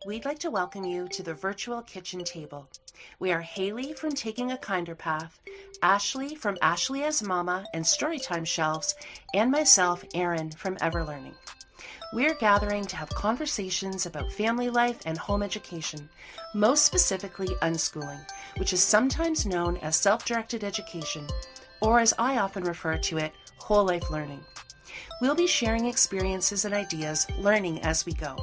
We'd like to welcome you to the virtual kitchen table. We are Haley from Taking a Kinder Path, Ashley from Ashley as Mama and Storytime Shelves, and myself, Erin, from Everlearning. We're gathering to have conversations about family life and home education, most specifically unschooling, which is sometimes known as self-directed education, or as I often refer to it, whole life learning. We'll be sharing experiences and ideas, learning as we go.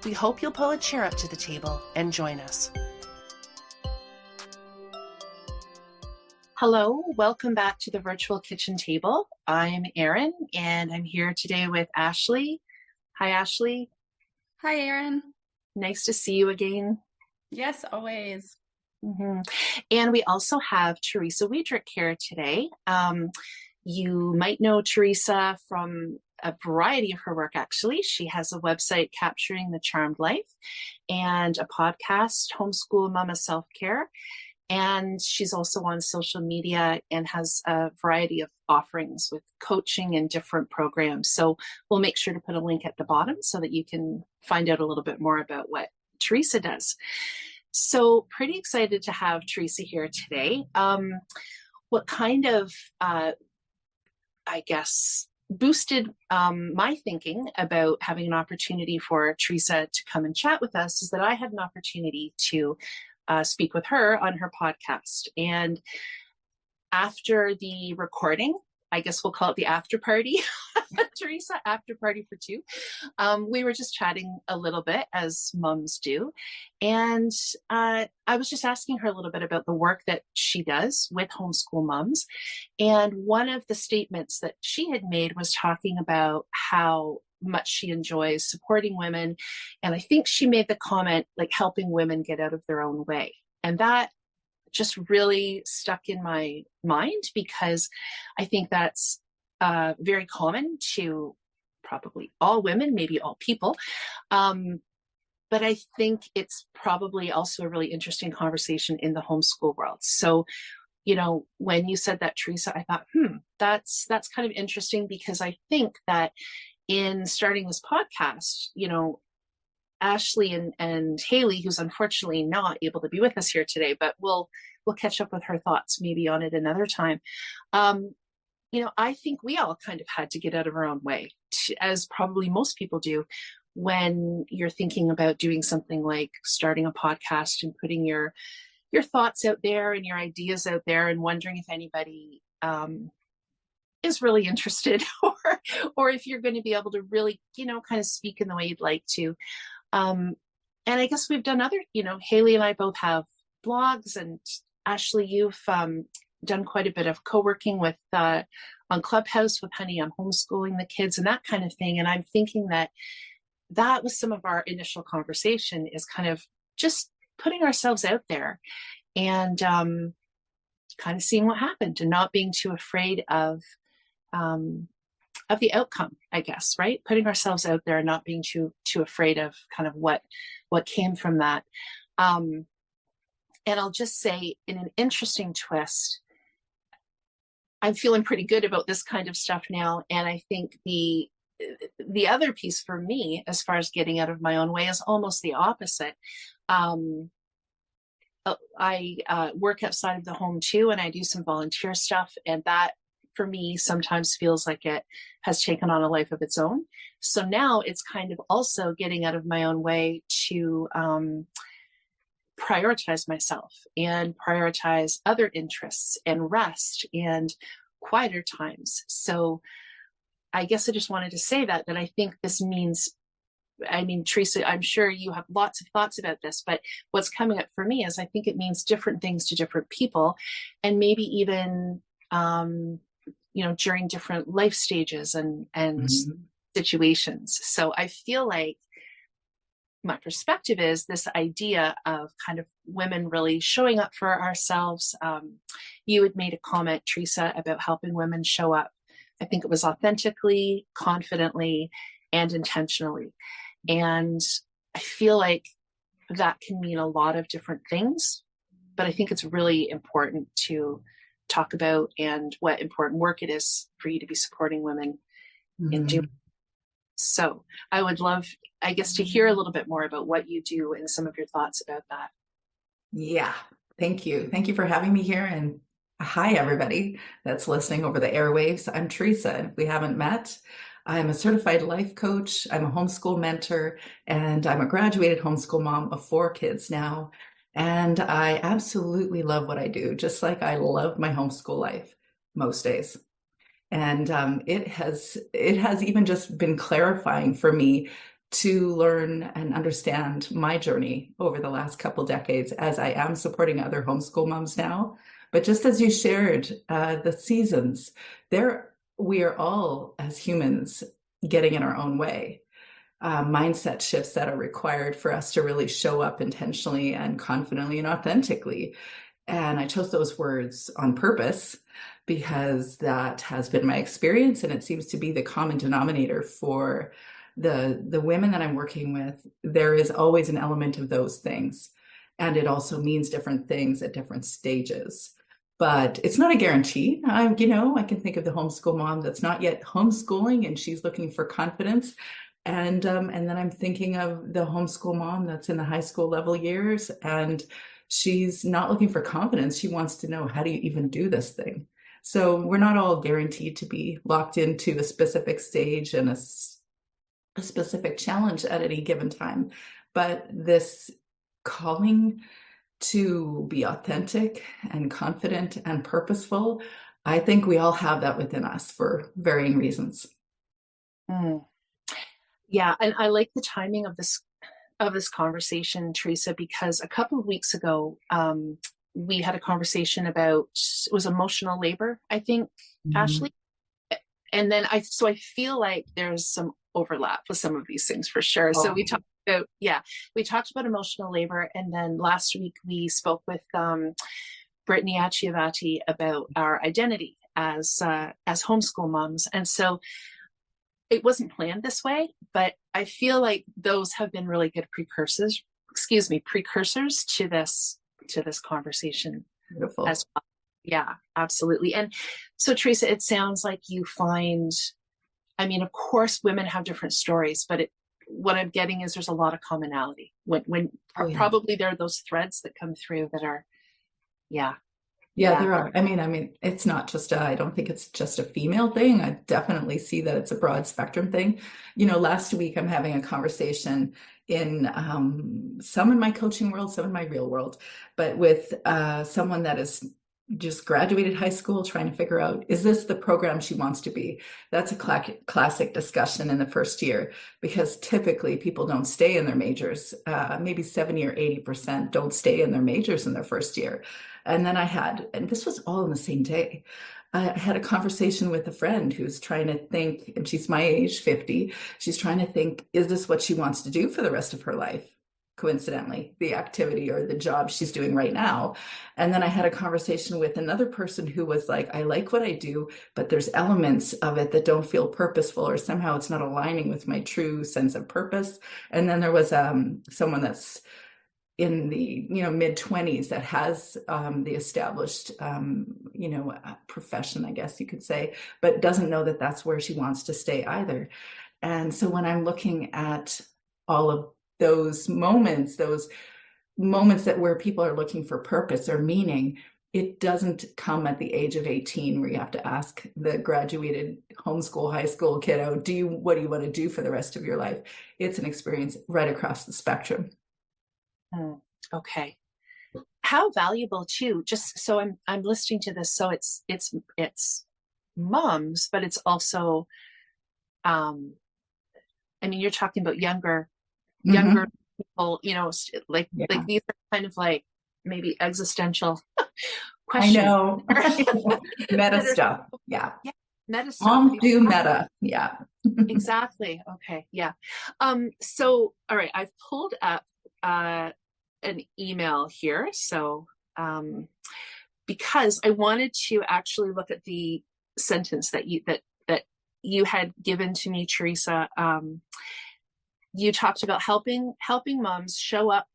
We hope you'll pull a chair up to the table and join us. Hello, welcome back to the virtual kitchen table. I'm Erin, and I'm here today with Ashley. Hi, Ashley. Hi, Erin. Nice to see you again. Yes, always. And we also have Teresa Wiedrick here today. You might know Teresa from a variety of her work, actually. She has a website, Capturing the Charmed Life, and a podcast, Homeschool Mama Self-Care. And she's also on social media and has a variety of offerings with coaching and different programs. So we'll make sure to put a link at the bottom so that you can find out a little bit more about what Teresa does. So pretty excited to have Teresa here today. What kind of, boosted my thinking about having an opportunity for Teresa to come and chat with us is that I had an opportunity to speak with her on her podcast. And after the recording, I guess we'll call it the after party, Teresa, after party for two. We were just chatting a little bit as mums do. And I was just asking her a little bit about the work that she does with homeschool mums. And one of the statements that she had made was talking about how much she enjoys supporting women. And I think she made the comment, like helping women get out of their own way. And that just really stuck in my mind because I think that's very common to probably all women, maybe all people. But I think it's probably also a really interesting conversation in the homeschool world. So, you know, when you said that, Teresa, I thought, that's kind of interesting because I think that in starting this podcast, you know, Ashley and Haley, who's unfortunately not able to be with us here today, but we'll catch up with her thoughts maybe on it another time. You know, I think we all kind of had to get out of our own way, as probably most people do, when you're thinking about doing something like starting a podcast and putting your thoughts out there and your ideas out there and wondering if anybody is really interested or if you're going to be able to really, you know, kind of speak in the way you'd like to. And I guess we've done other, you know, Haley and I both have blogs, and Ashley, you've done quite a bit of co-working with on Clubhouse with Honey on homeschooling the kids and that kind of thing. And I'm thinking that was some of our initial conversation, is kind of just putting ourselves out there and kind of seeing what happened and not being too afraid of the outcome, I guess, right? Putting ourselves out there and not being too afraid of kind of what came from that. And I'll just say, in an interesting twist, I'm feeling pretty good about this kind of stuff now. And I think the other piece for me, as far as getting out of my own way, is almost the opposite. I work outside of the home too, and I do some volunteer stuff, and that for me sometimes feels like it has taken on a life of its own. So now it's kind of also getting out of my own way to prioritize myself and prioritize interests and rest and quieter times. So I guess I just wanted to say that I think this means, I mean, Teresa, I'm sure you have lots of thoughts about this, but what's coming up for me is I think it means different things to different people, and maybe even, you know, during different life stages and situations. So I feel like my perspective is this idea of kind of women really showing up for ourselves. You had made a comment, Teresa, about helping women show up. I think it was authentically, confidently, and intentionally. And I feel like that can mean a lot of different things, but I think it's really important to talk about and what important work it is for you to be supporting women in doing. So I would love, I guess, to hear a little bit more about what you do and some of your thoughts about that. Yeah, thank you. Thank you for having me here. And hi, everybody that's listening over the airwaves. I'm Teresa. If we haven't met, I'm a certified life coach. I'm a homeschool mentor, and I'm a graduated homeschool mom of 4 kids now. And I absolutely love what I do, just like I love my homeschool life most days. And it has even just been clarifying for me to learn and understand my journey over the last couple decades as I am supporting other homeschool moms now. But just as you shared the seasons, there we are all as humans getting in our own way. Mindset shifts that are required for us to really show up intentionally and confidently and authentically. And I chose those words on purpose because that has been my experience, and it seems to be the common denominator for the women that I'm working with. There is always an element of those things, and it also means different things at different stages. But it's not a guarantee. I can think of the homeschool mom that's not yet homeschooling, and she's looking for confidence. And then I'm thinking of the homeschool mom that's in the high school level years, and she's not looking for confidence. She wants to know, how do you even do this thing? So we're not all guaranteed to be locked into a specific stage and a specific challenge at any given time. But this calling to be authentic and confident and purposeful, I think we all have that within us for varying reasons. Mm. Yeah, and I like the timing of this conversation, Teresa, because a couple of weeks ago, we had a conversation about, it was emotional labor, I think, Ashley. And then I feel like there's some overlap with some of these things for sure. So we talked about emotional labor. And then last week we spoke with Brittany Acciavati about our identity as homeschool moms. And so it wasn't planned this way, but I feel like those have been really good precursors to this conversation. Beautiful. As well. Yeah, absolutely. And so, Teresa, it sounds like you find, of course, women have different stories, but what I'm getting is there's a lot of commonality. Probably there are those threads that come through that are, yeah. Yeah, there are. It's not just I don't think it's just a female thing. I definitely see that it's a broad spectrum thing. Last week I'm having a conversation in some in my coaching world, some in my real world, but with someone that is just graduated high school trying to figure out, is this the program she wants to be? That's a classic discussion in the first year, because typically people don't stay in their majors. Maybe 70 or 80% don't stay in their majors in their first year. And then and this was all in the same day, I had a conversation with a friend who's trying to think, and she's my age, 50. She's trying to think, is this what she wants to do for the rest of her life? Coincidentally, the activity or the job she's doing right now. And then I had a conversation with another person who was like, I like what I do, but there's elements of it that don't feel purposeful, or somehow it's not aligning with my true sense of purpose. And then there was someone that's in the mid-20s that has the established profession, I guess you could say, but doesn't know that that's where she wants to stay either. And so when I'm looking at all of those moments that where people are looking for purpose or meaning, it doesn't come at the age of 18 where you have to ask the graduated homeschool high school kiddo, what do you want to do for the rest of your life? It's an experience right across the spectrum. Okay. How valuable too, just so I'm listening to this. So it's moms, but it's also, you're talking about younger people, like these are kind of like maybe existential questions. I know. Meta stuff. Yeah. Meta stuff. Moms do meta. Yeah. Exactly. Okay. Yeah. So, all right. I've pulled up an email here. So, because I wanted to actually look at the sentence that you had given to me, Teresa. You talked about helping moms show up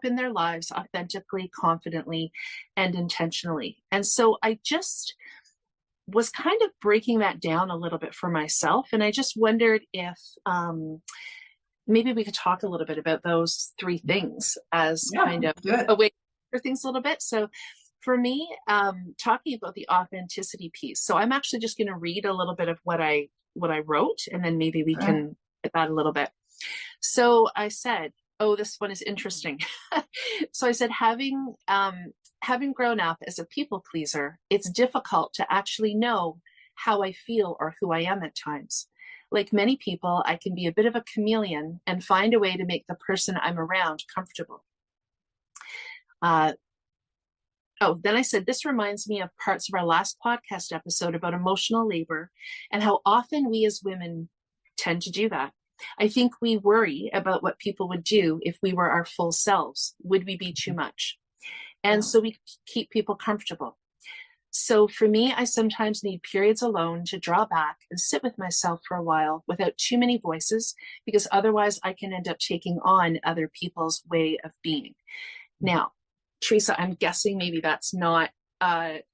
in their lives authentically, confidently, and intentionally. And so was kind of breaking that down a little bit for myself. And I just wondered if maybe we could talk a little bit about those three things as kind of a way for things a little bit. So for me, talking about the authenticity piece. So I'm actually just going to read a little bit of what I wrote, and then maybe we can get that a little bit. So I said, oh, this one is interesting. So I said, having grown up as a people pleaser, it's difficult to actually know how I feel or who I am at times. Like many people, I can be a bit of a chameleon and find a way to make the person I'm around comfortable. Then I said, this reminds me of parts of our last podcast episode about emotional labor and how often we as women tend to do that. I think we worry about what people would do if we were our full selves. Would we be too much? And so we keep people comfortable. So for me, I sometimes need periods alone to draw back and sit with myself for a while without too many voices, because otherwise I can end up taking on other people's way of being. Now, Teresa, I'm guessing maybe that's not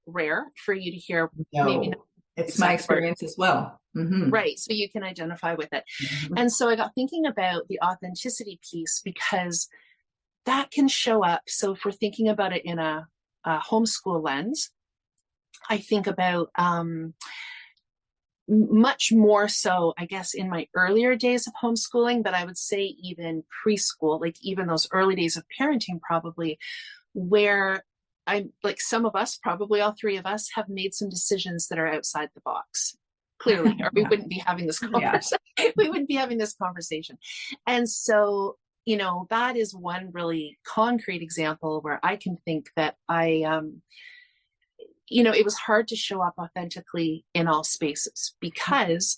rare for you to hear. No, maybe not it's my experience as well. Mm-hmm. Right. So you can identify with it. Mm-hmm. And so I got thinking about the authenticity piece, because that can show up. So if we're thinking about it in a homeschool lens, I think about much more so, I guess, in my earlier days of homeschooling, but I would say even preschool, like even those early days of parenting, probably, where I'm like some of us, probably all three of us, have made some decisions that are outside the box, clearly, or we wouldn't be having this conversation. We wouldn't be having this conversation. And so, you know, that is one really concrete example where I can think that you know, it was hard to show up authentically in all spaces, because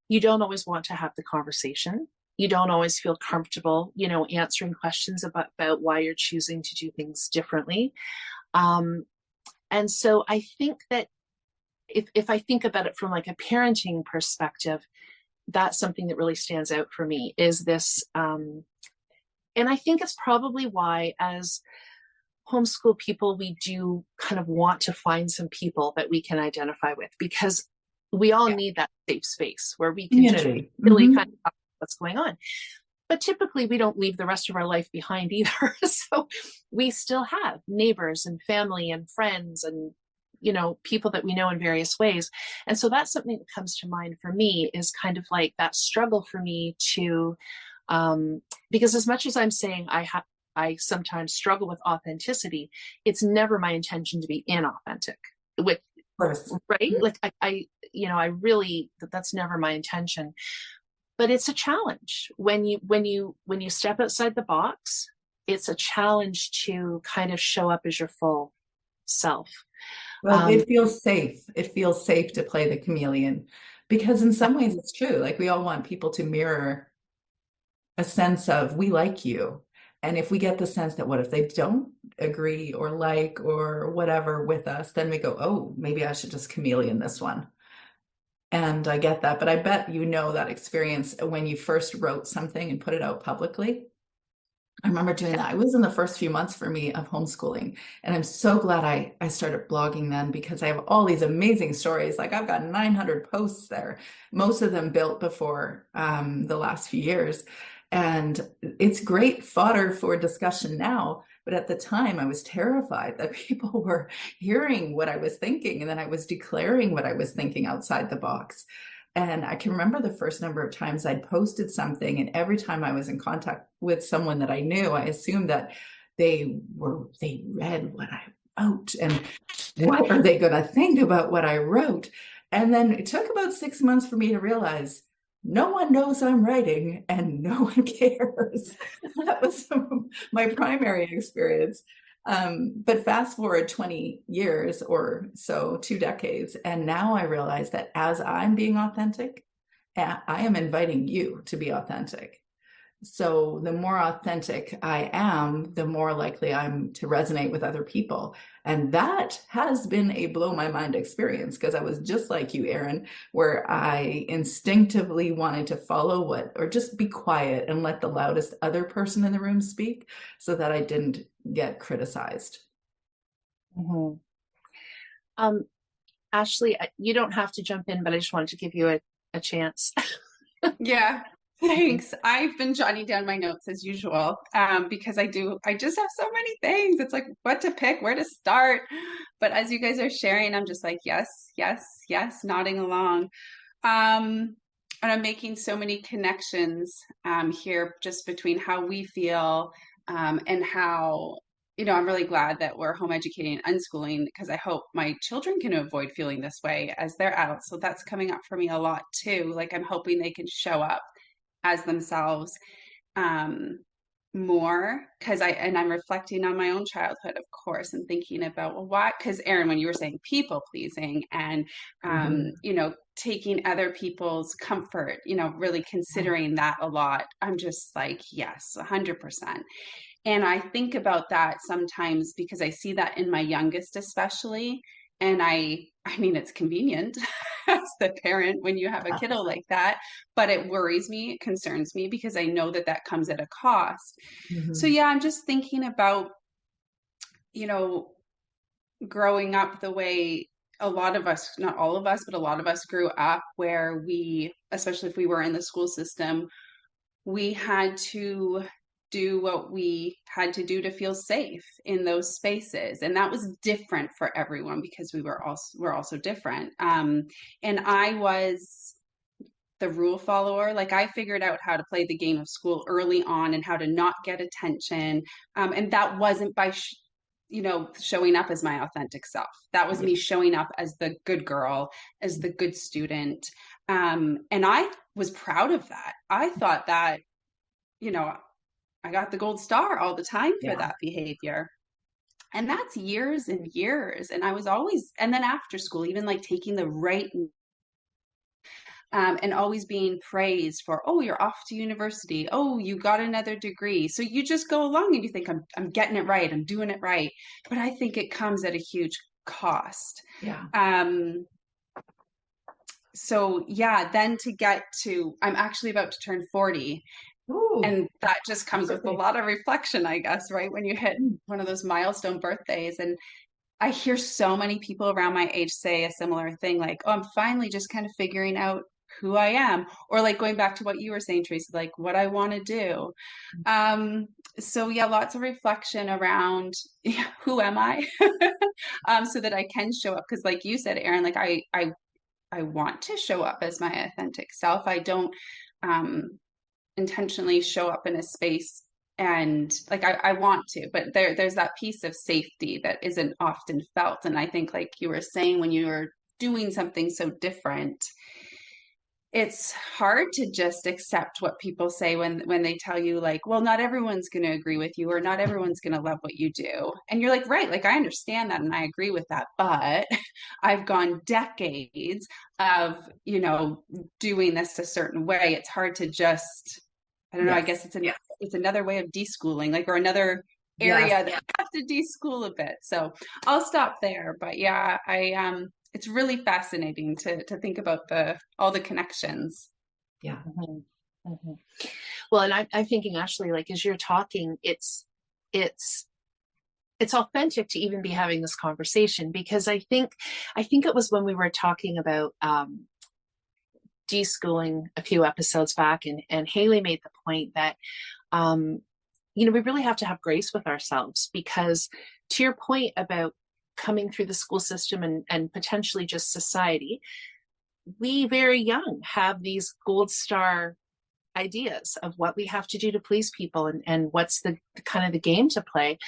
you don't always want to have the conversation. You don't always feel comfortable, you know, answering questions about why you're choosing to do things differently. And so I think that if I think about it from like a parenting perspective, that's something that really stands out for me, is this. And I think it's probably why, as homeschool people, we do kind of want to find some people that we can identify with, because we all need that safe space where we can just really kind of talk about what's going on. But typically we don't leave the rest of our life behind either. So we still have neighbors and family and friends and, you know, people that we know in various ways. And so that's something that comes to mind for me, is kind of like that struggle for me to, because as much as I'm saying I sometimes struggle with authenticity, it's never my intention to be inauthentic with, right? Like I you know, I really, that's never my intention. But it's a challenge when you step outside the box. It's a challenge to kind of show up as your full self. Well, it feels safe. It feels safe to play the chameleon, because in some ways it's true. Like, we all want people to mirror a sense of, we like you. And if we get the sense that, what if they don't agree or like or whatever with us, then we go, oh, maybe I should just chameleon this one. And I get that. But I bet you know that experience when you first wrote something and put it out publicly. I remember doing that. It was in the first few months for me of homeschooling. And I'm so glad I started blogging then, because I have all these amazing stories. Like, I've got 900 posts there, most of them built before the last few years. And it's great fodder for discussion now. But at the time, I was terrified that people were hearing what I was thinking, and then I was declaring what I was thinking outside the box. And I can remember the first number of times I'd posted something, and every time I was in contact with someone that I knew, I assumed that they read what I wrote, and what are they going to think about what I wrote? And then it took about 6 months for me to realize no one knows I'm writing and no one cares. That was my primary experience. But fast forward 20 years or so, 2 decades, and now I realize that as I'm being authentic, I am inviting you to be authentic. So the more authentic I am, the more likely I'm to resonate with other people. And that has been a blow my mind experience, because I was just like you, Erin, where I instinctively wanted to follow or just be quiet and let the loudest other person in the room speak, so that I didn't get criticized. Mm-hmm. Ashley, you don't have to jump in, but I just wanted to give you a chance. Yeah, thanks. I've been jotting down my notes as usual, because I just have so many things. It's like what to pick, where to start. But as you guys are sharing, I'm just like, yes, yes, yes, nodding along. And I'm making so many connections here just between how we feel and how, I'm really glad that we're home educating and unschooling because I hope my children can avoid feeling this way as they're adults. So that's coming up for me a lot too. Like I'm hoping they can show up as themselves um, more because I'm reflecting on my own childhood, of course, and thinking about, well, why? Because Erin, when you were saying people pleasing and taking other people's comfort, really considering that a lot, I'm just like, yes, 100%. And I think about that sometimes because I see that in my youngest, especially. And I mean, it's convenient as the parent when you have a kiddo like that, but it worries me, it concerns me because I know that that comes at a cost. So yeah, I'm just thinking about, growing up the way a lot of us, not all of us, but a lot of us grew up where we, especially if we were in the school system, we had to do what we had to do to feel safe in those spaces, and that was different for everyone because we're also different. And I was the rule follower. Like I figured out how to play the game of school early on and how to not get attention, and that wasn't by showing up as my authentic self. That was me showing up as the good girl, as the good student, and I was proud of that. I thought that I got the gold star all the time for that behavior. And that's years and years. And I was always, and then after school, even like taking the right and always being praised for, oh, you're off to university. Oh, you got another degree. So you just go along and you think, I'm getting it right. I'm doing it right. But I think it comes at a huge cost. Yeah. So yeah, then to get to, I'm actually about to turn 40. Ooh, and that just comes with a lot of reflection, I guess, right? When you hit one of those milestone birthdays. And I hear so many people around my age say a similar thing, like, oh, I'm finally just kind of figuring out who I am. Or like going back to what you were saying, Teresa, like what I want to do. So yeah, lots of reflection around who am I? So that I can show up. Because like you said, Erin, like I want to show up as my authentic self. I don't intentionally show up in a space and like I want to, but there's that piece of safety that isn't often felt. And I think like you were saying, when you were doing something so different, it's hard to just accept what people say when they tell you like, well, not everyone's going to agree with you or not everyone's going to love what you do. And you're like, right, like I understand that and I agree with that, but I've gone decades of, doing this a certain way. It's hard to just, I don't know, I guess it's another way of deschooling, like, or another area that you have to deschool a bit. So I'll stop there. But yeah, it's really fascinating to think about all the connections. Yeah. Mm-hmm. Mm-hmm. Well, and I'm thinking, Ashley, like as you're talking, it's authentic to even be having this conversation, because I think it was when we were talking about deschooling a few episodes back, and Haley made the point that we really have to have grace with ourselves, because to your point about coming through the school system and potentially just society, we very young have these gold star ideas of what we have to do to please people and what's the kind of the game to play.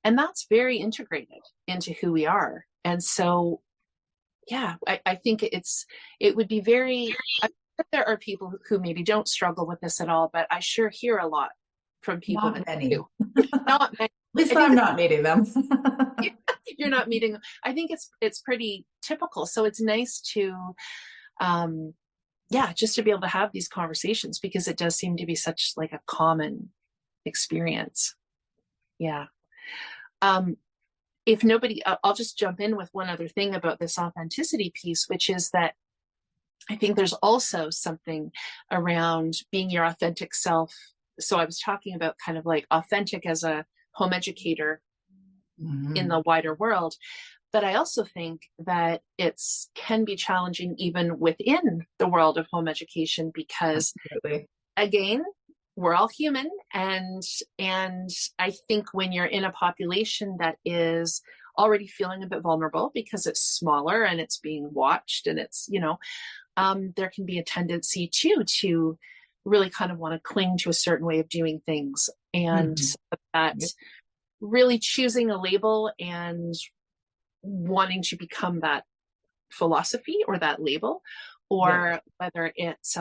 And that's very integrated into who we are. And so, yeah, I think it would be very, there are people who maybe don't struggle with this at all, but I sure hear a lot from people. Not many. Not many. At least I'm not meeting them. You're not meeting them. I think it's pretty typical. So it's nice to, just to be able to have these conversations, because it does seem to be such like a common experience. Yeah. If nobody, I'll just jump in with one other thing about this authenticity piece, which is that I think there's also something around being your authentic self. So I was talking about kind of like authentic as a home educator in the wider world. But I also think that it's can be challenging even within the world of home education because, Absolutely. again, we're all human, and I think when you're in a population that is already feeling a bit vulnerable because it's smaller and it's being watched and it's, there can be a tendency too to really kind of want to cling to a certain way of doing things. And Mhm. that Yep. really choosing a label and wanting to become that philosophy or that label, Yeah. or whether it's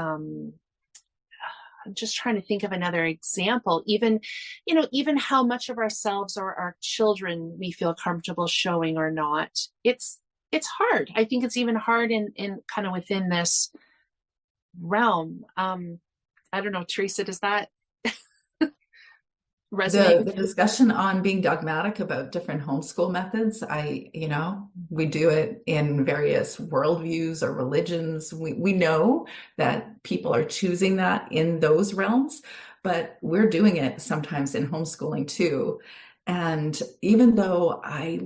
I'm just trying to think of another example. Even, even how much of ourselves or our children we feel comfortable showing or not. It's hard. I think it's even hard in kind of within this realm. I don't know, Teresa, does that resonate The with you? discussion on being dogmatic about different homeschool methods, we do it in various worldviews or religions. We know that people are choosing that in those realms, but we're doing it sometimes in homeschooling too. And even though I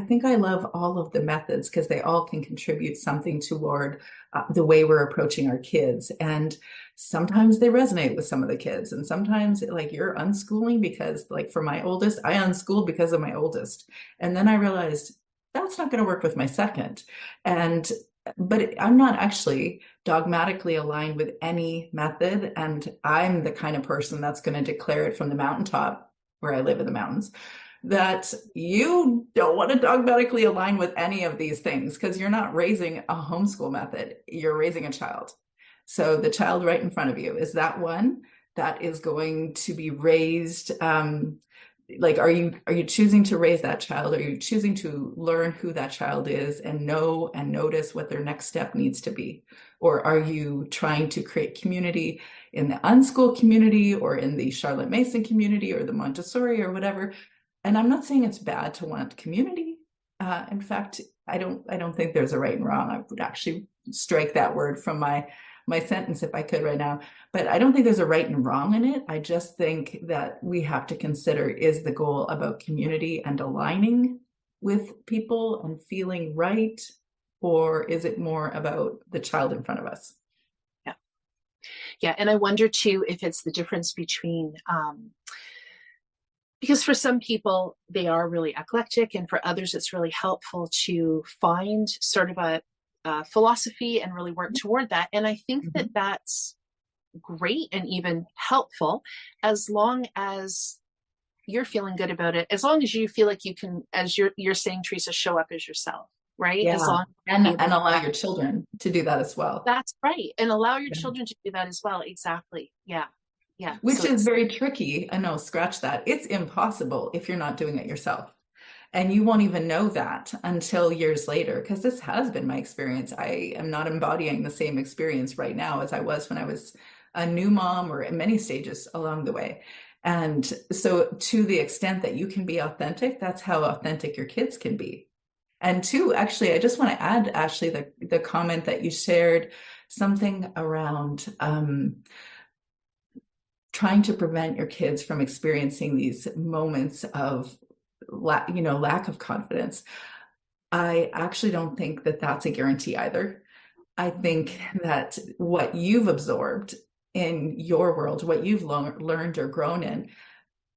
think I love all of the methods because they all can contribute something toward the way we're approaching our kids. And sometimes they resonate with some of the kids, and sometimes like you're unschooling because, like, for my oldest, I unschooled because of my oldest, and then I realized that's not going to work with my second. And but I'm not actually dogmatically aligned with any method, and I'm the kind of person that's going to declare it from the mountaintop where I live in the mountains that you don't want to dogmatically align with any of these things because you're not raising a homeschool method, you're raising a child. So the child right in front of you, is that one that is going to be raised? Like, are you choosing to raise that child? Are you choosing to learn who that child is and know and notice what their next step needs to be? Or are you trying to create community in the unschooled community or in the Charlotte Mason community or the Montessori or whatever? And I'm not saying it's bad to want community. In fact, I don't think there's a right and wrong. I would actually strike that word from my sentence if I could right now. But I don't think there's a right and wrong in it. I just think that we have to consider, is the goal about community and aligning with people and feeling right? Or is it more about the child in front of us? Yeah. Yeah. And I wonder too if it's the difference between because for some people they are really eclectic, and for others it's really helpful to find sort of a philosophy and really work toward that. And I think that that's great and even helpful as long as you're feeling good about it, as long as you feel like you can, as you're saying, Teresa, show up as yourself, right? As Yeah. long as And you're able allow your children to do that as well. that's right, and allow your Yeah. children to do that as well. Exactly. Yeah. Yeah. Which So is it's very tricky. I know, scratch that. It's impossible if you're not doing it yourself. And you won't even know that until years later, because this has been my experience. I am not embodying the same experience right now as I was when I was a new mom or in many stages along the way. And so, to the extent that you can be authentic, that's how authentic your kids can be. And two, actually, I just want to add, Ashley, the comment that you shared, something around trying to prevent your kids from experiencing these moments of lack of confidence. I actually don't think that that's a guarantee either. I think that what you've absorbed in your world, what you've learned or grown in,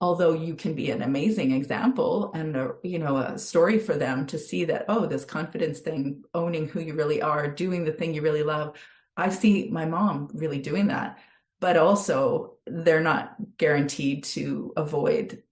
although you can be an amazing example and a story for them to see that, oh, this confidence thing, owning who you really are, doing the thing you really love. I see my mom really doing that, but also they're not guaranteed to avoid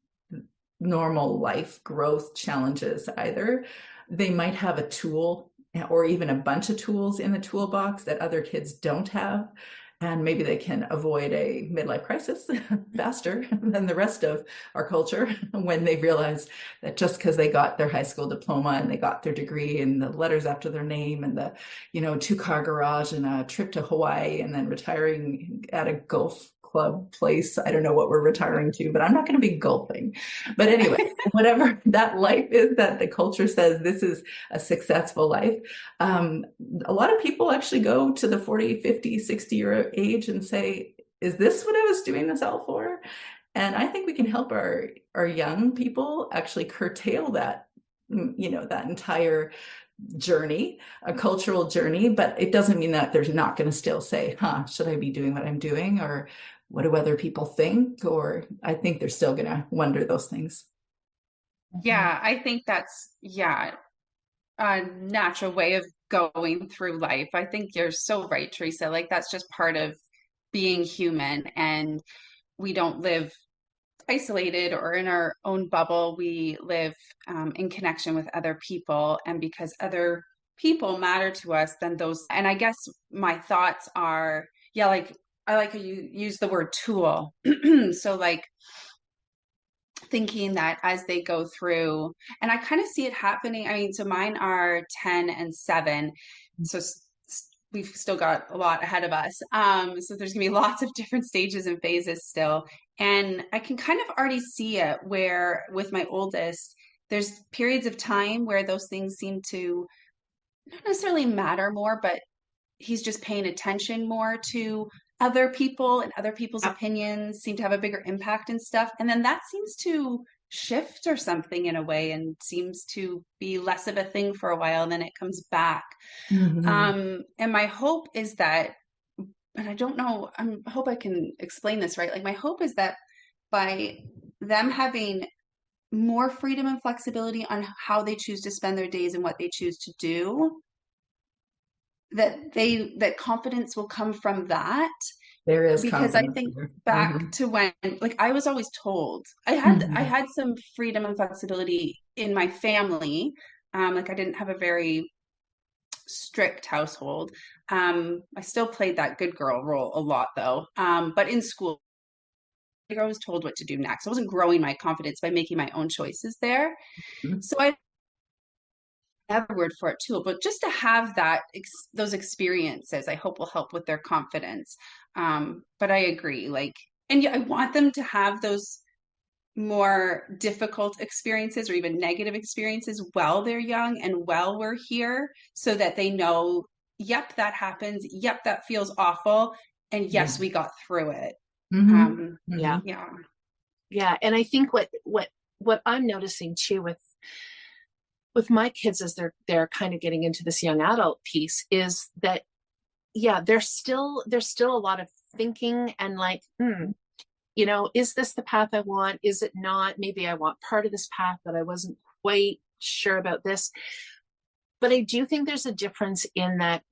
normal life growth challenges either. They might have a tool or even a bunch of tools in the toolbox that other kids don't have. And maybe they can avoid a midlife crisis faster than the rest of our culture when they realize that just because they got their high school diploma and they got their degree and the letters after their name and the, 2-car garage and a trip to Hawaii and then retiring at a golf club place. I don't know what we're retiring to, but I'm not going to be golfing. But anyway, whatever that life is that the culture says this is a successful life. A lot of people actually go to the 40, 50, 60-year age and say, is this what I was doing this all for? And I think we can help our young people actually curtail that that entire journey, a cultural journey, but it doesn't mean that there's not going to still say, should I be doing what I'm doing, or what do other people think? Or I think they're still going to wonder those things. Yeah, I think that's, a natural way of going through life. I think you're so right, Teresa. Like that's just part of being human, and we don't live isolated or in our own bubble. We live in connection with other people, and because other people matter to us, then those. And I guess my thoughts are, like I like how you use the word tool. So like thinking that as they go through, and I kind of see it happening. I mean, so mine are 10 and 7. So we've still got a lot ahead of us. So there's gonna be lots of different stages and phases still. And I can kind of already see it where with my oldest, there's periods of time where those things seem to not necessarily matter more, but he's just paying attention more to other people, and other people's opinions seem to have a bigger impact and stuff. And then that seems to shift or something in a way, and seems to be less of a thing for a while, and then it comes back. And my hope is that, and I don't know, I hope I can explain this right. Like my hope is that by them having more freedom and flexibility on how they choose to spend their days and what they choose to do, that confidence will come from that. There is because I confidence think there. back to when, like, I was always told I had some freedom and flexibility in my family. Like I didn't have a very strict household. I still played that good girl role a lot though. But in school, I was told what to do next. I wasn't growing my confidence by making my own choices there. So I have a word for it too, but just to have that those experiences, I hope will help with their confidence. But I agree, like, and yeah, I want them to have those more difficult experiences or even negative experiences while they're young and while we're here, so that they know, yep, that happens, yep, that feels awful, and yes, we got through it. Yeah. And I think what I'm noticing too with my kids as they're kind of getting into this young adult piece is that, there's still a lot of thinking and like, is this the path I want? Is it not? Maybe I want part of this path, but I wasn't quite sure about this. But I do think there's a difference in that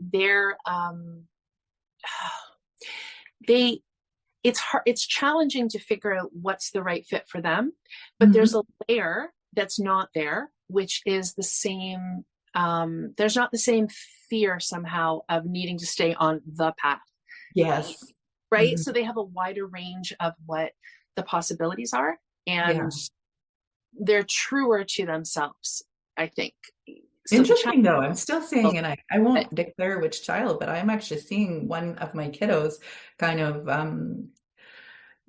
it's challenging to figure out what's the right fit for them, but there's a layer that's not there, which is the same. There's not the same fear somehow of needing to stay on the path. Yes. Right. So they have a wider range of what the possibilities are, and they're truer to themselves, I think. So interesting though, I'm still seeing, and I won't declare which child, but I'm actually seeing one of my kiddos kind of,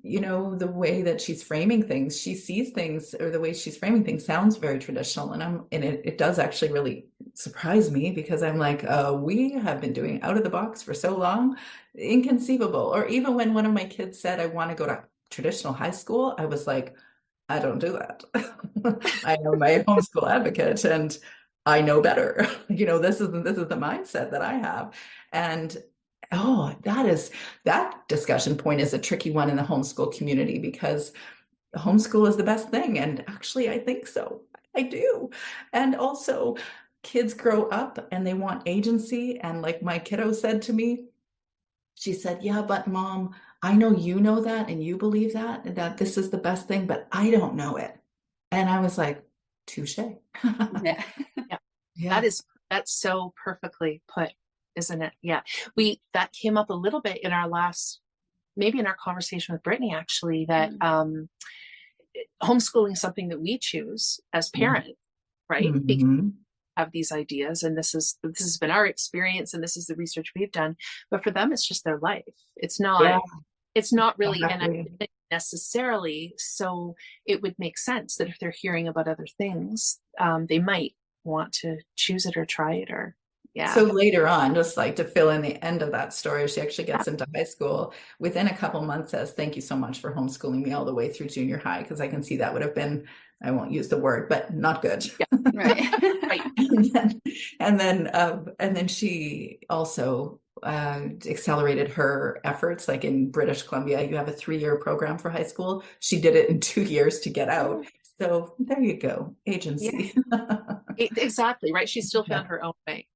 the way that she's framing things, she sees things, or the way she's framing things sounds very traditional. And it does actually really surprise me, because I'm like, we have been doing out of the box for so long, inconceivable. Or even when one of my kids said, I want to go to traditional high school, I was like, I don't do that. I am my homeschool advocate, and I know better. This is the mindset that I have. And that discussion point is a tricky one in the homeschool community, because homeschool is the best thing. And actually, I think so. I do. And also, kids grow up and they want agency. And like my kiddo said to me, she said, yeah, but mom, I know you know that and you believe that this is the best thing, but I don't know it. And I was like, touche. Yeah. That's so perfectly put, isn't it? Yeah. That came up a little bit in maybe in our conversation with Brittany, actually, that homeschooling is something that we choose as parents, right? Because we have these ideas, and this has been our experience, and this is the research we've done. But for them, it's just their life. It's not really necessarily. So it would make sense that if they're hearing about other things, they might want to choose it or try it, or So later on, just like to fill in the end of that story, she actually gets into high school. Within a couple months says, thank you so much for homeschooling me all the way through junior high, because I can see that would have been I won't use the word, but not good. Yeah. Right. Right. and then she also accelerated her efforts. Like in British Columbia, you have a 3-year program for high school. She did it in 2 years to get out. So there you go, agency. Exactly, right. She still Yeah. found her own way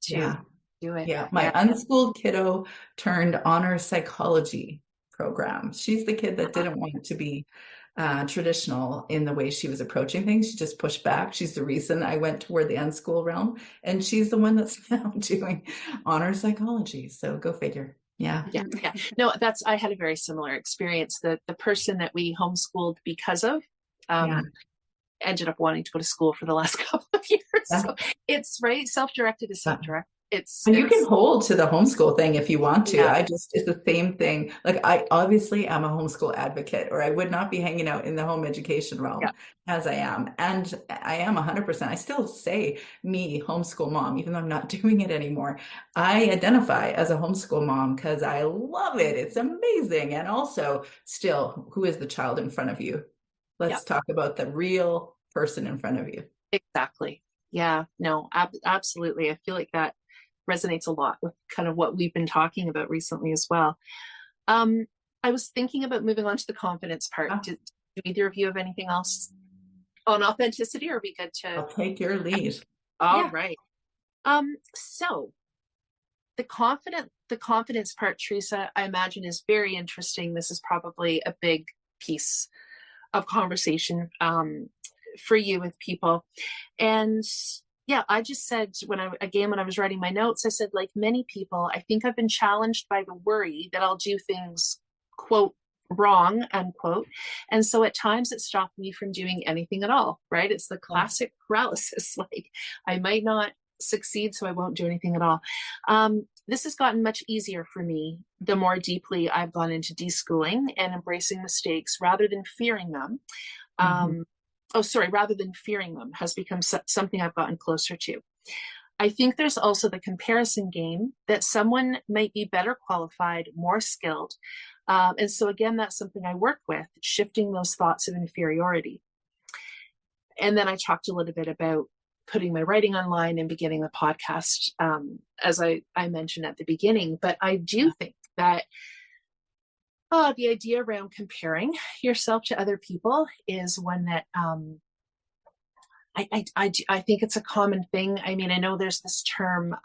to Yeah. do it. Yeah. My unschooled kiddo turned honor psychology program. She's the kid that didn't want to be traditional in the way she was approaching things. She just pushed back. She's the reason I went toward the unschool realm, and she's the one that's now doing honor psychology. So go figure. Yeah. Yeah. No, I had a very similar experience. The person that we homeschooled because of ended up wanting to go to school for the last couple of years. Yeah. So it's right. Self-directed is self-directed. And you can hold to the homeschool thing if you want to. Yeah. It's the same thing. Like I obviously am a homeschool advocate, or I would not be hanging out in the home education realm as I am. And I am 100%. I still say me homeschool mom, even though I'm not doing it anymore. I identify as a homeschool mom because I love it. It's amazing. And also still, who is the child in front of you? Let's talk about the real person in front of you. Exactly. Yeah, no, absolutely. I feel like that resonates a lot with kind of what we've been talking about recently as well. I was thinking about moving on to the confidence part. Do either of you have anything else on authenticity, or are we good to? I'll take your lead. All right. So the confidence part, Teresa, I imagine is very interesting. This is probably a big piece of conversation for you with people. And yeah, I just said when I was writing my notes, I said, like many people, I think I've been challenged by the worry that I'll do things, quote, wrong, unquote. And so at times it stopped me from doing anything at all, right? It's the classic paralysis. Like I might not succeed, so I won't do anything at all. This has gotten much easier for me the more deeply I've gone into deschooling and embracing mistakes rather than fearing them. Rather than fearing them has become something I've gotten closer to. I think there's also the comparison game that someone might be better qualified, more skilled. And so again, that's something I work with, shifting those thoughts of inferiority. And then I talked a little bit about putting my writing online and beginning the podcast, as I mentioned at the beginning. But I do think that the idea around comparing yourself to other people is one that I think it's a common thing. I mean, I know there's this term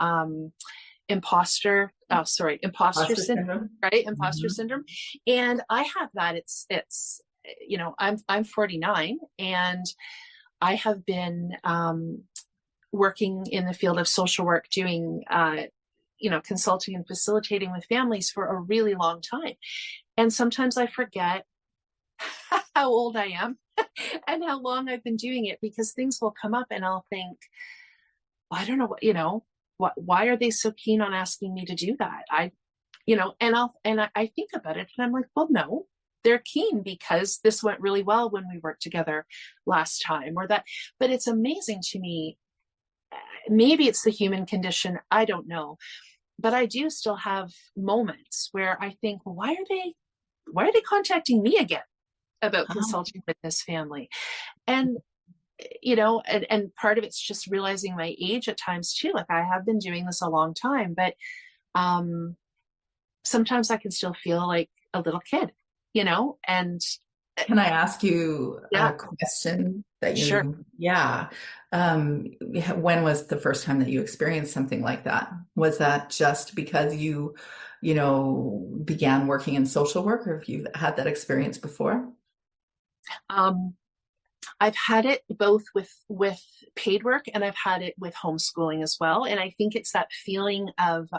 imposter syndrome, right? Imposter syndrome. And I have that. It's I'm 49, and I have been working in the field of social work, doing consulting and facilitating with families for a really long time. And sometimes I forget how old I am and how long I've been doing it, because things will come up and I'll think, I don't know what, why are they so keen on asking me to do that? I think about it and I'm like, well, no, they're keen because this went really well when we worked together last time, or that. But it's amazing to me. Maybe it's the human condition. I don't know. But I do still have moments where I think, well, why are they contacting me again about consulting with this family? And, and part of it's just realizing my age at times too. Like I have been doing this a long time, but sometimes I can still feel like a little kid, and can I ask you a question that you, sure. When was the first time that you experienced something like that? Was that just because you began working in social work, or have you had that experience before? I've had it both with paid work, and I've had it with homeschooling as well. And I think it's that feeling of,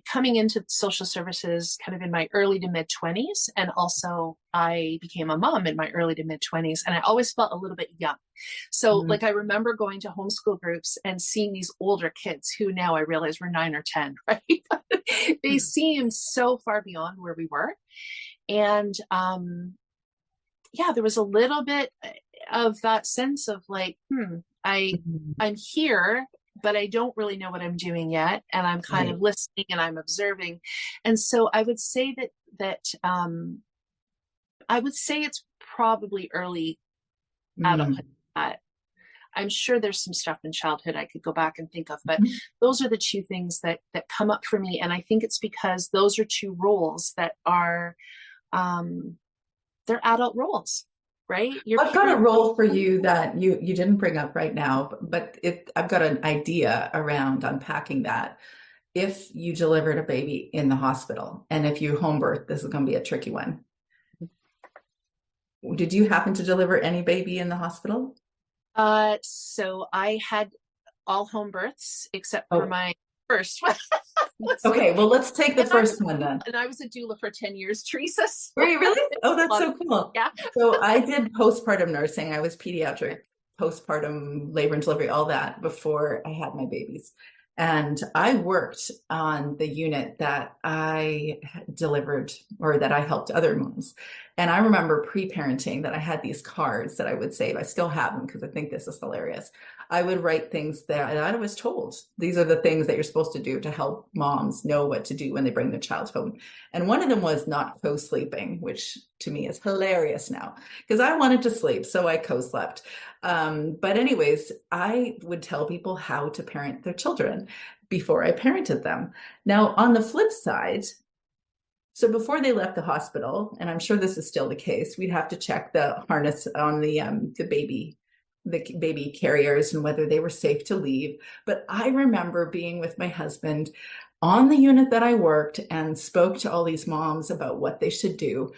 coming into social services kind of in my early to mid 20s. And also I became a mom in my early to mid 20s, and I always felt a little bit young. So like, I remember going to homeschool groups and seeing these older kids who now I realize were 9 or 10, right? They seemed so far beyond where we were. And, there was a little bit of that sense of like, I'm here, but I don't really know what I'm doing yet. And I'm kind of listening and I'm observing. And so I would say that I would say it's probably early adulthood. I'm sure there's some stuff in childhood I could go back and think of, but those are the two things that come up for me. And I think it's because those are two roles that are, they're adult roles, right? I've got a role for you that you didn't bring up right now, but I've got an idea around unpacking that. If you delivered a baby in the hospital, and if you home birth, this is going to be a tricky one. Did you happen to deliver any baby in the hospital? So I had all home births except for my first one. Okay, well, let's take the first one then. And I was a doula for 10 years, Teresa. So were you really? Oh, that's so cool. Yeah. So I did postpartum nursing. I was pediatric, postpartum labor and delivery, all that before I had my babies. And I worked on the unit that I delivered or that I helped other moms. And I remember pre-parenting that I had these cards that I would save. I still have them because I think this is hilarious. I would write things that I was told. These are the things that you're supposed to do to help moms know what to do when they bring their child home. And one of them was not co-sleeping, which to me is hilarious now because I wanted to sleep, so I co-slept. But anyways, I would tell people how to parent their children before I parented them. Now, on the flip side, so before they left the hospital, and I'm sure this is still the case, we'd have to check the harness on the baby carriers and whether they were safe to leave. But I remember being with my husband on the unit that I worked and spoke to all these moms about what they should do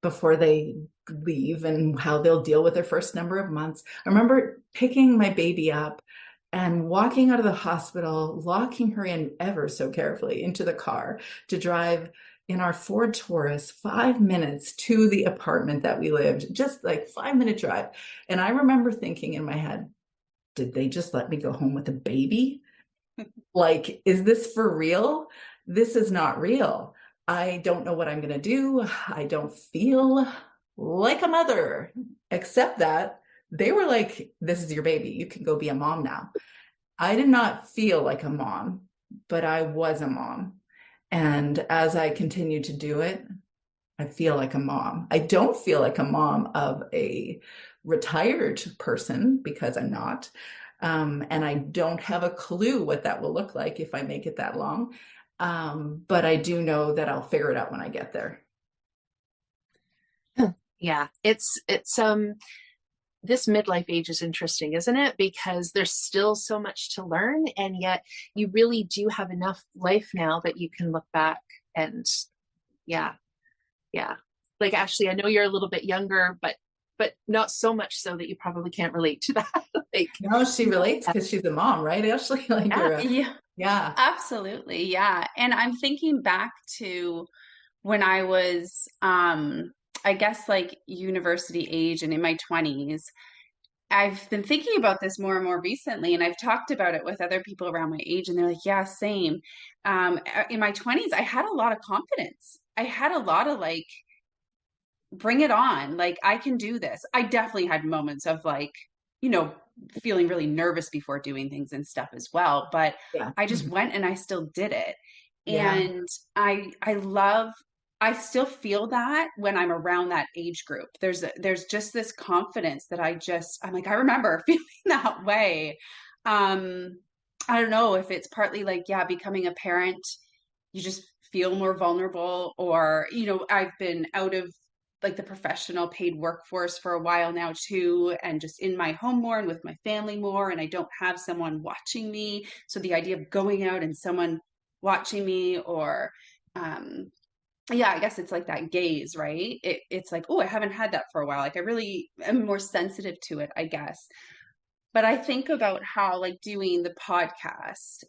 before they leave and how they'll deal with their first number of months. I remember picking my baby up and walking out of the hospital, locking her in ever so carefully into the car to drive in our Ford Taurus 5 minutes to the apartment that we lived, just like 5-minute drive. And I remember thinking in my head, did they just let me go home with a baby? Like, is this for real? This is not real. I don't know what I'm going to do. I don't feel like a mother, except that they were like, this is your baby. You can go be a mom now. I did not feel like a mom, but I was a mom. And as I continue to do it, I feel like a mom. I don't feel like a mom of a retired person because I'm not. And I don't have a clue what that will look like if I make it that long. But I do know that I'll figure it out when I get there. Yeah, it's this midlife age is interesting, isn't it? Because there's still so much to learn, and yet you really do have enough life now that you can look back and yeah. Like, Ashley, I know you're a little bit younger, but not so much so that you probably can't relate to that. Like, no, she relates because she's a mom, right, Ashley? Like, yeah, absolutely, yeah. And I'm thinking back to when I was I guess like university age and in my 20s. I've been thinking about this more and more recently, and I've talked about it with other people around my age, and they're like, yeah, same. In my 20s, I had a lot of confidence. I had a lot of like, bring it on. Like, I can do this. I definitely had moments of like, feeling really nervous before doing things and stuff as well. But I just went and I still did it. And I still feel that when I'm around that age group. There's just this confidence that I'm like, I remember feeling that way. I don't know if it's partly like, becoming a parent, you just feel more vulnerable, or, I've been out of like the professional paid workforce for a while now too, and just in my home more and with my family more, and I don't have someone watching me. So the idea of going out and someone watching me, or I guess it's like that gaze, right? It's like, oh, I haven't had that for a while. Like, I really am more sensitive to it, I guess. But I think about how like doing the podcast,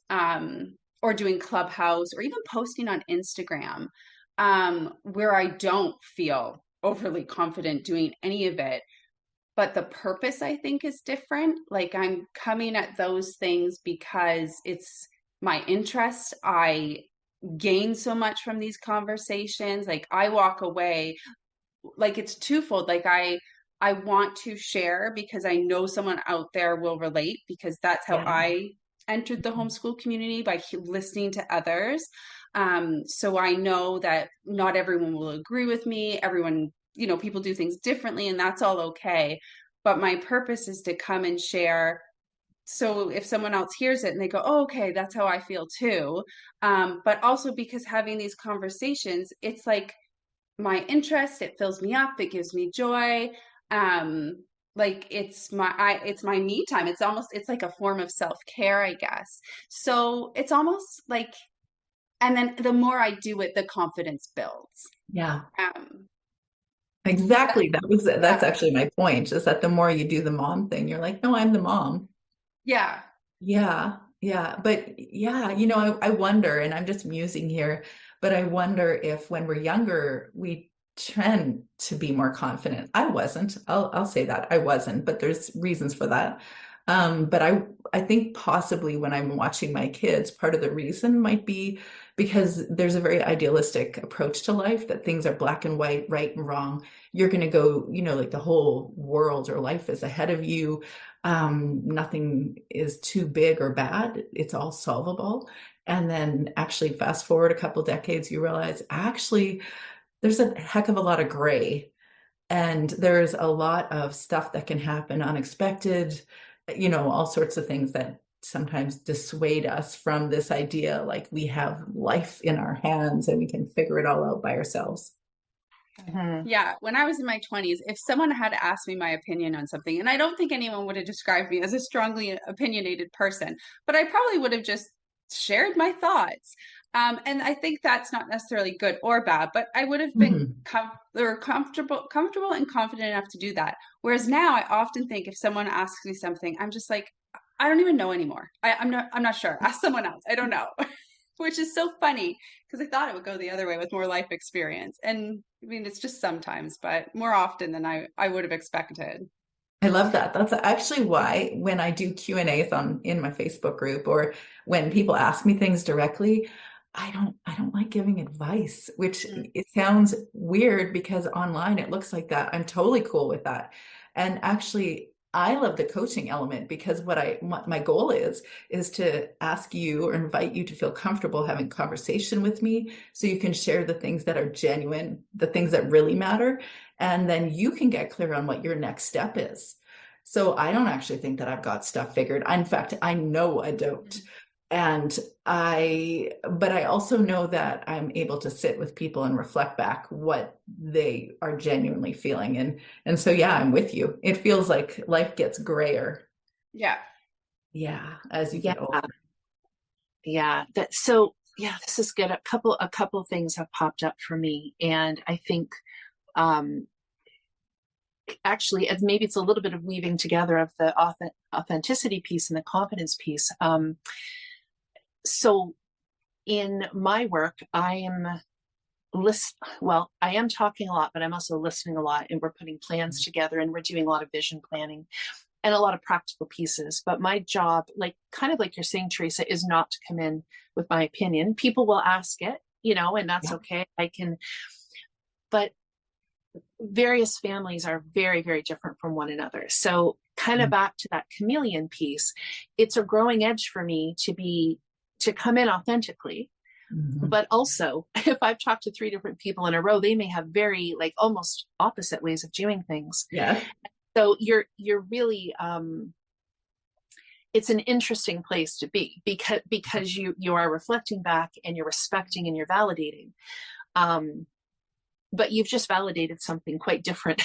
or doing Clubhouse, or even posting on Instagram, where I don't feel overly confident doing any of it. But the purpose, I think, is different. Like, I'm coming at those things because it's my interest. I gain so much from these conversations. Like, I walk away, like, it's twofold. Like, I want to share because I know someone out there will relate, because that's how I entered the homeschool community, by listening to others. So I know that not everyone will agree with me. Everyone people do things differently, and that's all okay. But my purpose is to come and share. So if someone else hears it and they go, oh, okay, that's how I feel too. But also because having these conversations, it's like my interest, it fills me up, it gives me joy. Like it's my me time. It's like a form of self-care, I guess. So it's almost like, and then the more I do it, the confidence builds. Yeah, Um, exactly. That's yeah, actually my point, is that the more you do the mom thing, you're like, no, I'm the mom. yeah, Yeah, yeah. But yeah, I wonder, and I'm just musing here, but I wonder if when we're younger, we tend to be more confident. I wasn't. I'll say that. I wasn't, but there's reasons for that. But I think possibly when I'm watching my kids, part of the reason might be because there's a very idealistic approach to life, that things are black and white, right and wrong. You're going to go, like the whole world or life is ahead of you. Nothing is too big or bad. It's all solvable. And then actually fast forward a couple decades, you realize actually there's a heck of a lot of gray, and there's a lot of stuff that can happen unexpected, all sorts of things that sometimes dissuade us from this idea like we have life in our hands and we can figure it all out by ourselves. Mhm. yeah. When I was in my 20s, if someone had asked me my opinion on something, and I don't think anyone would have described me as a strongly opinionated person, but I probably would have just shared my thoughts. And I think that's not necessarily good or bad, but I would have been Mhm. comfortable and confident enough to do that. Whereas now, I often think if someone asks me something, I'm just like, I don't even know anymore. I'm not sure. Ask someone else. I don't know. Which is so funny because I thought it would go the other way with more life experience. And I mean, it's just sometimes, but more often than I would have expected. I love that. That's actually why when I do Q&As in my Facebook group, or when people ask me things directly, I don't like giving advice, which Mm. it sounds weird because online it looks like that. I'm totally cool with that. And actually, I love the coaching element, because what my goal is to ask you or invite you to feel comfortable having conversation with me, so you can share the things that are genuine, the things that really matter, and then you can get clear on what your next step is. So I don't actually think that I've got stuff figured. In fact, I know I don't. But I also know that I'm able to sit with people and reflect back what they are genuinely feeling. And so, yeah, I'm with you. It feels like life gets grayer. Yeah. Yeah, as you Yeah. get older. Yeah. Yeah, this is good. A couple things have popped up for me. And I think um actually, as maybe it's a little bit of weaving together of the authenticity piece and the confidence piece. So in my work, I am talking a lot, but I'm also listening a lot, and we're putting plans together, and we're doing a lot of vision planning and a lot of practical pieces. But my job, like kind of like you're saying, Teresa, is not to come in with my opinion. People will ask it, and that's Yeah. okay. But various families are very, very different from one another. So kind of back to that chameleon piece, it's a growing edge for me to come in authentically. Mhm. But also, if I've talked to 3 different people in a row, they may have very like almost opposite ways of doing things. Yeah. So you're really it's an interesting place to be, because you are reflecting back, and you're respecting, and you're validating. But you've just validated something quite different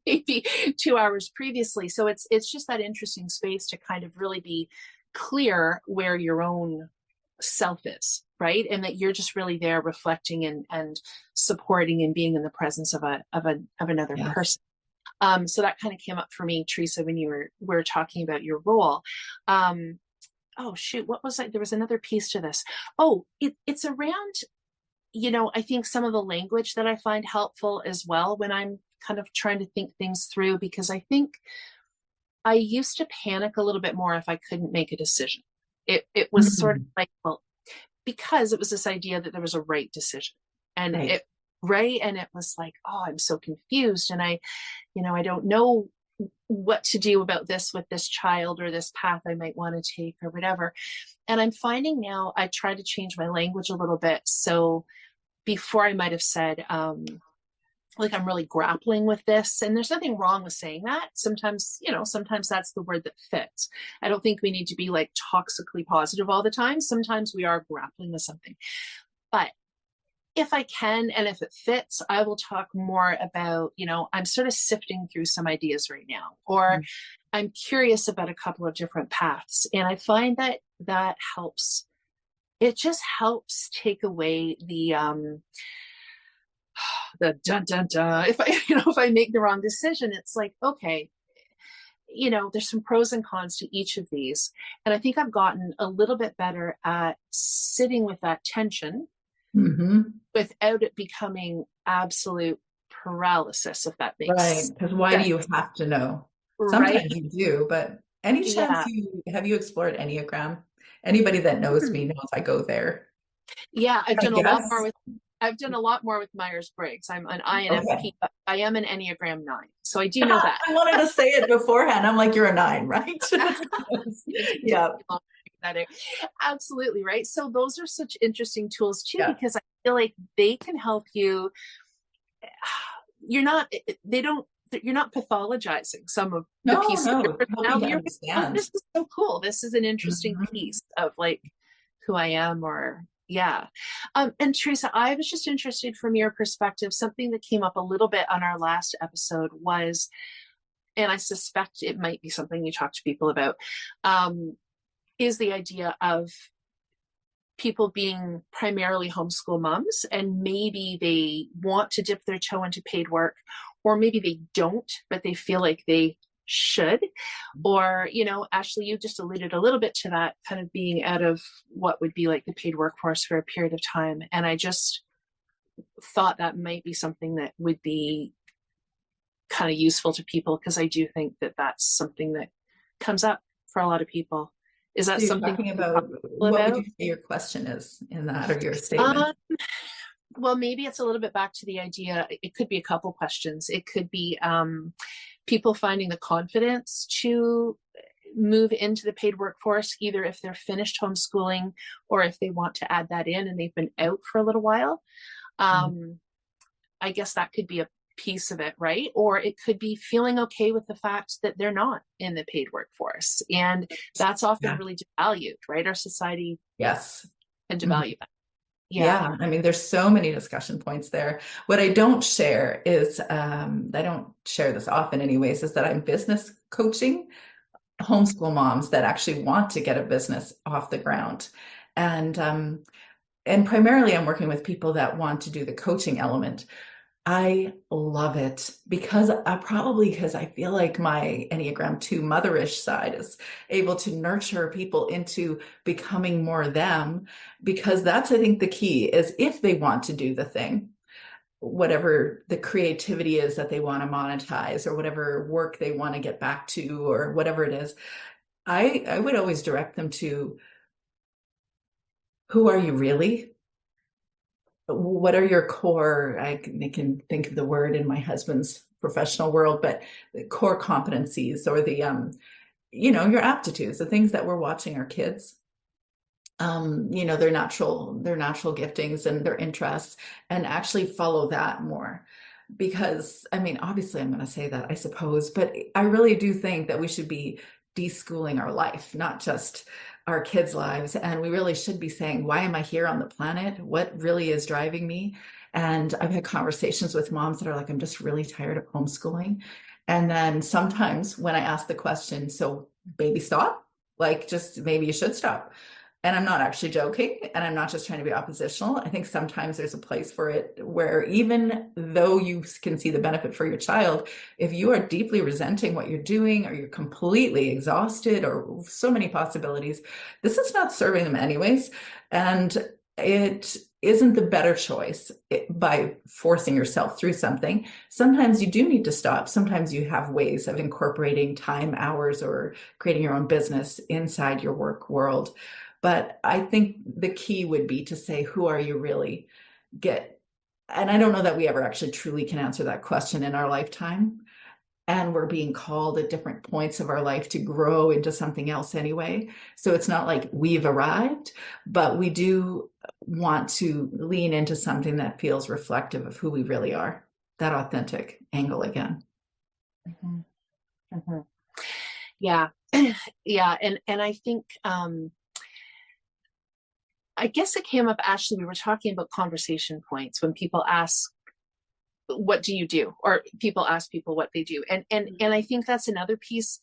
maybe 2 hours previously. So it's just that interesting space to kind of really be clear where your own self is, right? And that you're just really there reflecting and supporting and being in the presence of another Yes. person. So that kind of came up for me, Teresa, when you were talking about your role. Oh shoot, what was that? There was another piece to this. Oh, it's around, I think some of the language that I find helpful as well when I'm kind of trying to think things through, because I think I used to panic a little bit more if I couldn't make a decision. It was sort of Mhm. like, well, because it was this idea that there was a right decision, and Right. it was like, oh, I'm so confused, and I don't know what to do about this with this child, or this path I might want to take, or whatever. And I'm finding now I try to change my language a little bit. So before I might have said, like I'm really grappling with this. And there's nothing wrong with saying that. Sometimes, sometimes that's the word that fits. I don't think we need to be like toxically positive all the time. Sometimes we are grappling with something. But if I can, and if it fits, I will talk more about, I'm sort of sifting through some ideas right now, or I'm curious about a couple of different paths. And I find that that helps. It just helps take away the dun dun dun. If I make the wrong decision, it's like, okay, there's some pros and cons to each of these. And I think I've gotten a little bit better at sitting with that tension without it becoming absolute paralysis, if that makes sense. Right. Because why do you have to know? Sometimes you do, but any chance have you explored Enneagram? Anybody that knows me knows I go there. Yeah, I've done a lot more with Myers-Briggs. I'm an INFP, but I am an Enneagram 9. So I do know that. I wanted to say it beforehand. I'm like, you're a 9, right? Yeah. Absolutely, right? So those are such interesting tools too, because I feel like they can help you. You're not pathologizing some of the pieces. No. This is so cool. This is an interesting piece of like who I am, or and Teresa, I was just interested from your perspective, something that came up a little bit on our last episode was, and I suspect it might be something you talk to people about, is the idea of people being primarily homeschool moms, and maybe they want to dip their toe into paid work, or maybe they don't, but they feel like they should. Or, Ashley, you just alluded a little bit to that, kind of being out of what would be like the paid workforce for a period of time. And I just thought that might be something that would be kind of useful to people, because I do think that that's something that comes up for a lot of people. Is that something talking about? What would you say your question is in that, or your statement? Well, maybe it's a little bit back to the idea. It could be a couple questions. It could be people finding the confidence to move into the paid workforce, either if they're finished homeschooling or if they want to add that in and they've been out for a little while. I guess that could be a piece of it, right? Or it could be feeling okay with the fact that they're not in the paid workforce. And that's often really devalued, right? Our society can devalue that. Yeah. I mean, there's so many discussion points there. What I don't share is, I don't share this often anyways, is that I'm business coaching homeschool moms that actually want to get a business off the ground. And primarily I'm working with people that want to do the coaching element. I love it because I feel like my Enneagram 2 motherish side is able to nurture people into becoming more them, because that's, I think, the key is if they want to do the thing, whatever the creativity is that they want to monetize, or whatever work they want to get back to, or whatever it is, I would always direct them to, who are you really? What are your core, I can think of the word in my husband's professional world, but the core competencies, or the, your aptitudes, the things that we're watching our kids, their natural giftings and their interests, and actually follow that more. Because, I mean, obviously I'm going to say that, I suppose, but I really do think that we should be deschooling our life, not just our kids' lives. And we really should be saying, why am I here on the planet? What really is driving me? And I've had conversations with moms that are like, I'm just really tired of homeschooling. And then sometimes when I ask the question, so baby, stop, like, just maybe you should stop. And I'm not actually joking, and I'm not just trying to be oppositional. I think sometimes there's a place for it where, even though you can see the benefit for your child, if you are deeply resenting what you're doing, or you're completely exhausted, or so many possibilities, this is not serving them anyways. And it isn't the better choice by forcing yourself through something. Sometimes you do need to stop. Sometimes you have ways of incorporating time, hours, or creating your own business inside your work world. But I think the key would be to say, who are you really? And I don't know that we ever actually truly can answer that question in our lifetime. And we're being called at different points of our life to grow into something else anyway. So it's not like we've arrived, but we do want to lean into something that feels reflective of who we really are. that authentic angle again. Mm-hmm. Mm-hmm. Yeah. Yeah. And I think, I guess it came up, Ashley, we were talking about conversation points when people ask, what do you do? Or people ask people what they do. And I think that's another piece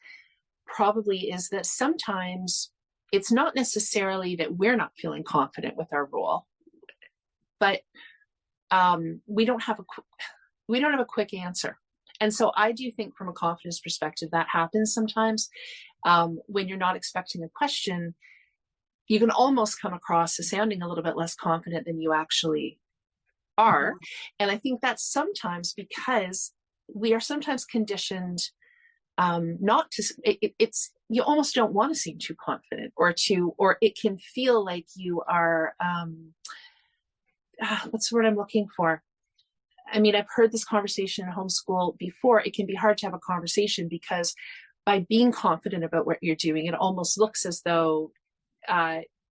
probably, is that sometimes it's not necessarily that we're not feeling confident with our role, but we don't have a quick answer. And so I do think from a confidence perspective, that happens sometimes when you're not expecting a question. You can almost come across as sounding a little bit less confident than you actually are. Mm-hmm. And I think that's sometimes because we are sometimes conditioned not to, it's, you almost don't want to seem too confident, or it can feel like you are, what's the word I'm looking for? I mean, I've heard this conversation in homeschool before. It can be hard to have a conversation because by being confident about what you're doing, it almost looks as though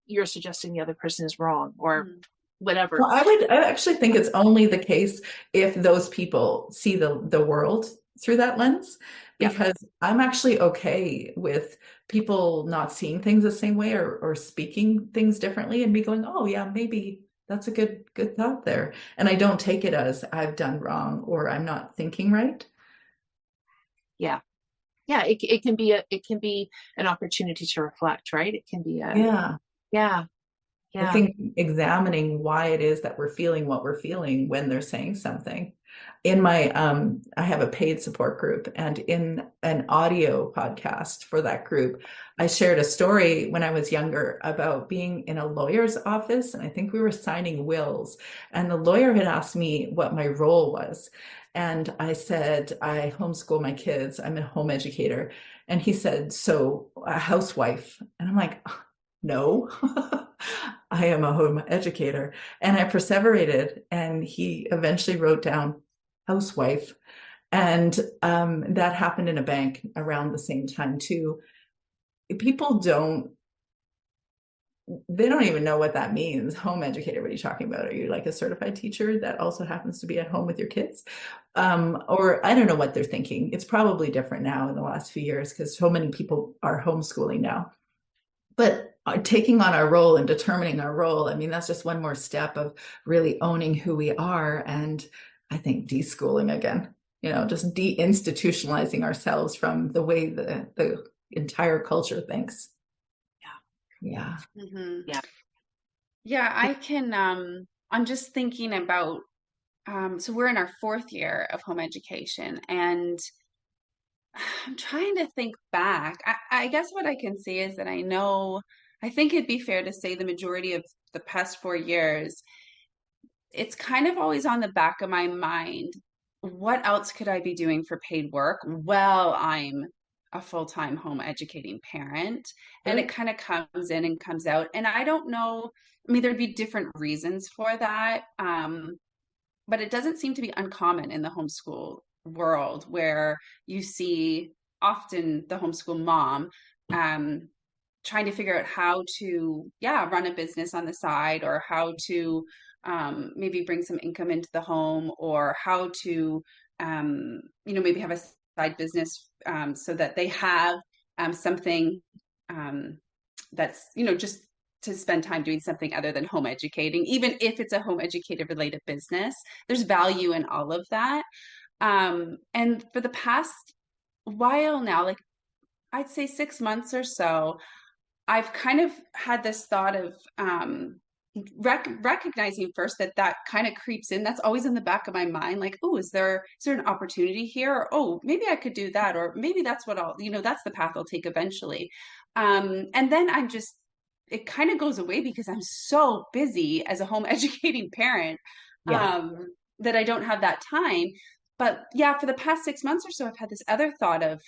you're suggesting the other person is wrong or whatever. Well, I actually think it's only the case if those people see the world through that lens, because I'm actually okay with people not seeing things the same way or speaking things differently, and me going, oh yeah, maybe that's a good thought there. And I don't take it as I've done wrong or I'm not thinking right. Yeah. Yeah. It can be an opportunity to reflect, right? It can be yeah. I think examining why it is that we're feeling what we're feeling when they're saying something. In my, I have a paid support group, and in an audio podcast for that group, I shared a story when I was younger about being in a lawyer's office, and I think we were signing wills, and the lawyer had asked me what my role was. And I said, I homeschool my kids. I'm a home educator. And he said, so a housewife. And I'm like, no, I am a home educator. And I perseverated, and he eventually wrote down housewife. And that happened in a bank around the same time too. People don't even know what that means. Home educator, what are you talking about? Are you like a certified teacher that also happens to be at home with your kids? Or I don't know what they're thinking. It's probably different now in the last few years because so many people are homeschooling now. But taking on our role and determining our role, I mean, that's just one more step of really owning who we are. And I think deschooling again, just deinstitutionalizing ourselves from the way the entire culture thinks. Yeah. Mm-hmm. Yeah, I can, I'm just thinking about, so we're in our 4th year of home education, and I'm trying to think back. I guess what I can say is that I think it'd be fair to say the majority of the past 4 years, it's kind of always on the back of my mind. What else could I be doing for paid work? Well, I'm a full-time home educating parent, and it kind of comes in and comes out. And I don't know, I mean, there'd be different reasons for that. But it doesn't seem to be uncommon in the homeschool world, where you see often the homeschool mom trying to figure out how to run a business on the side, or how to maybe bring some income into the home, or how to maybe have a side business so that they have something that's just to spend time doing something other than home educating. Even if it's a home educated related business, there's value in all of that. And for the past while now, like I'd say 6 months or so, I've kind of had this thought of recognizing first that kind of creeps in. That's always in the back of my mind. Like, oh, is there an opportunity here? Or, oh, maybe I could do that. Or maybe that's what that's the path I'll take eventually. And then it kind of goes away because I'm so busy as a home educating parent that I don't have that time. But yeah, for the past 6 months or so, I've had this other thought of,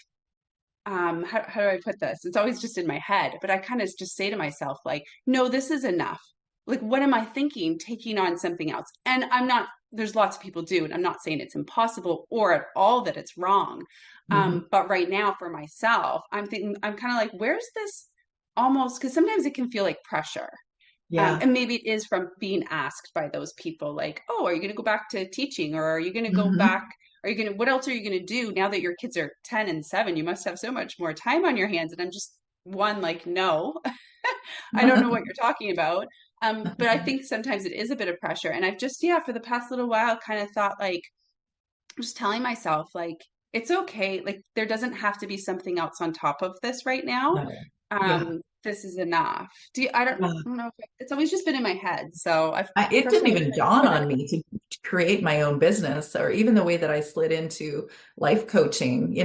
how do I put this? It's always just in my head, but I kind of just say to myself, like, no, this is enough. Like, what am I thinking, taking on something else? And there's lots of people do, and I'm not saying it's impossible or at all that it's wrong. But right now for myself, I'm kind of like, where's this almost, because sometimes it can feel like pressure. Yeah. And maybe it is from being asked by those people, like, oh, are you going to go back to teaching, or are you going to go Mhm. back? Are you going to, what else are you going to do now that your kids are 10 and 7? You must have so much more time on your hands. And I'm just one, like, no, I don't know what you're talking about. But I think sometimes it is a bit of pressure. And I've just, yeah, for the past little while kind of thought, like, I'm just telling myself, like, it's okay. Like, there doesn't have to be something else on top of this right now. No. Yeah. This is enough. I Yeah. don't know if it's always just been in my head. So I've It didn't personally even dawn on me to create my own business, or even the way that I slid into life coaching.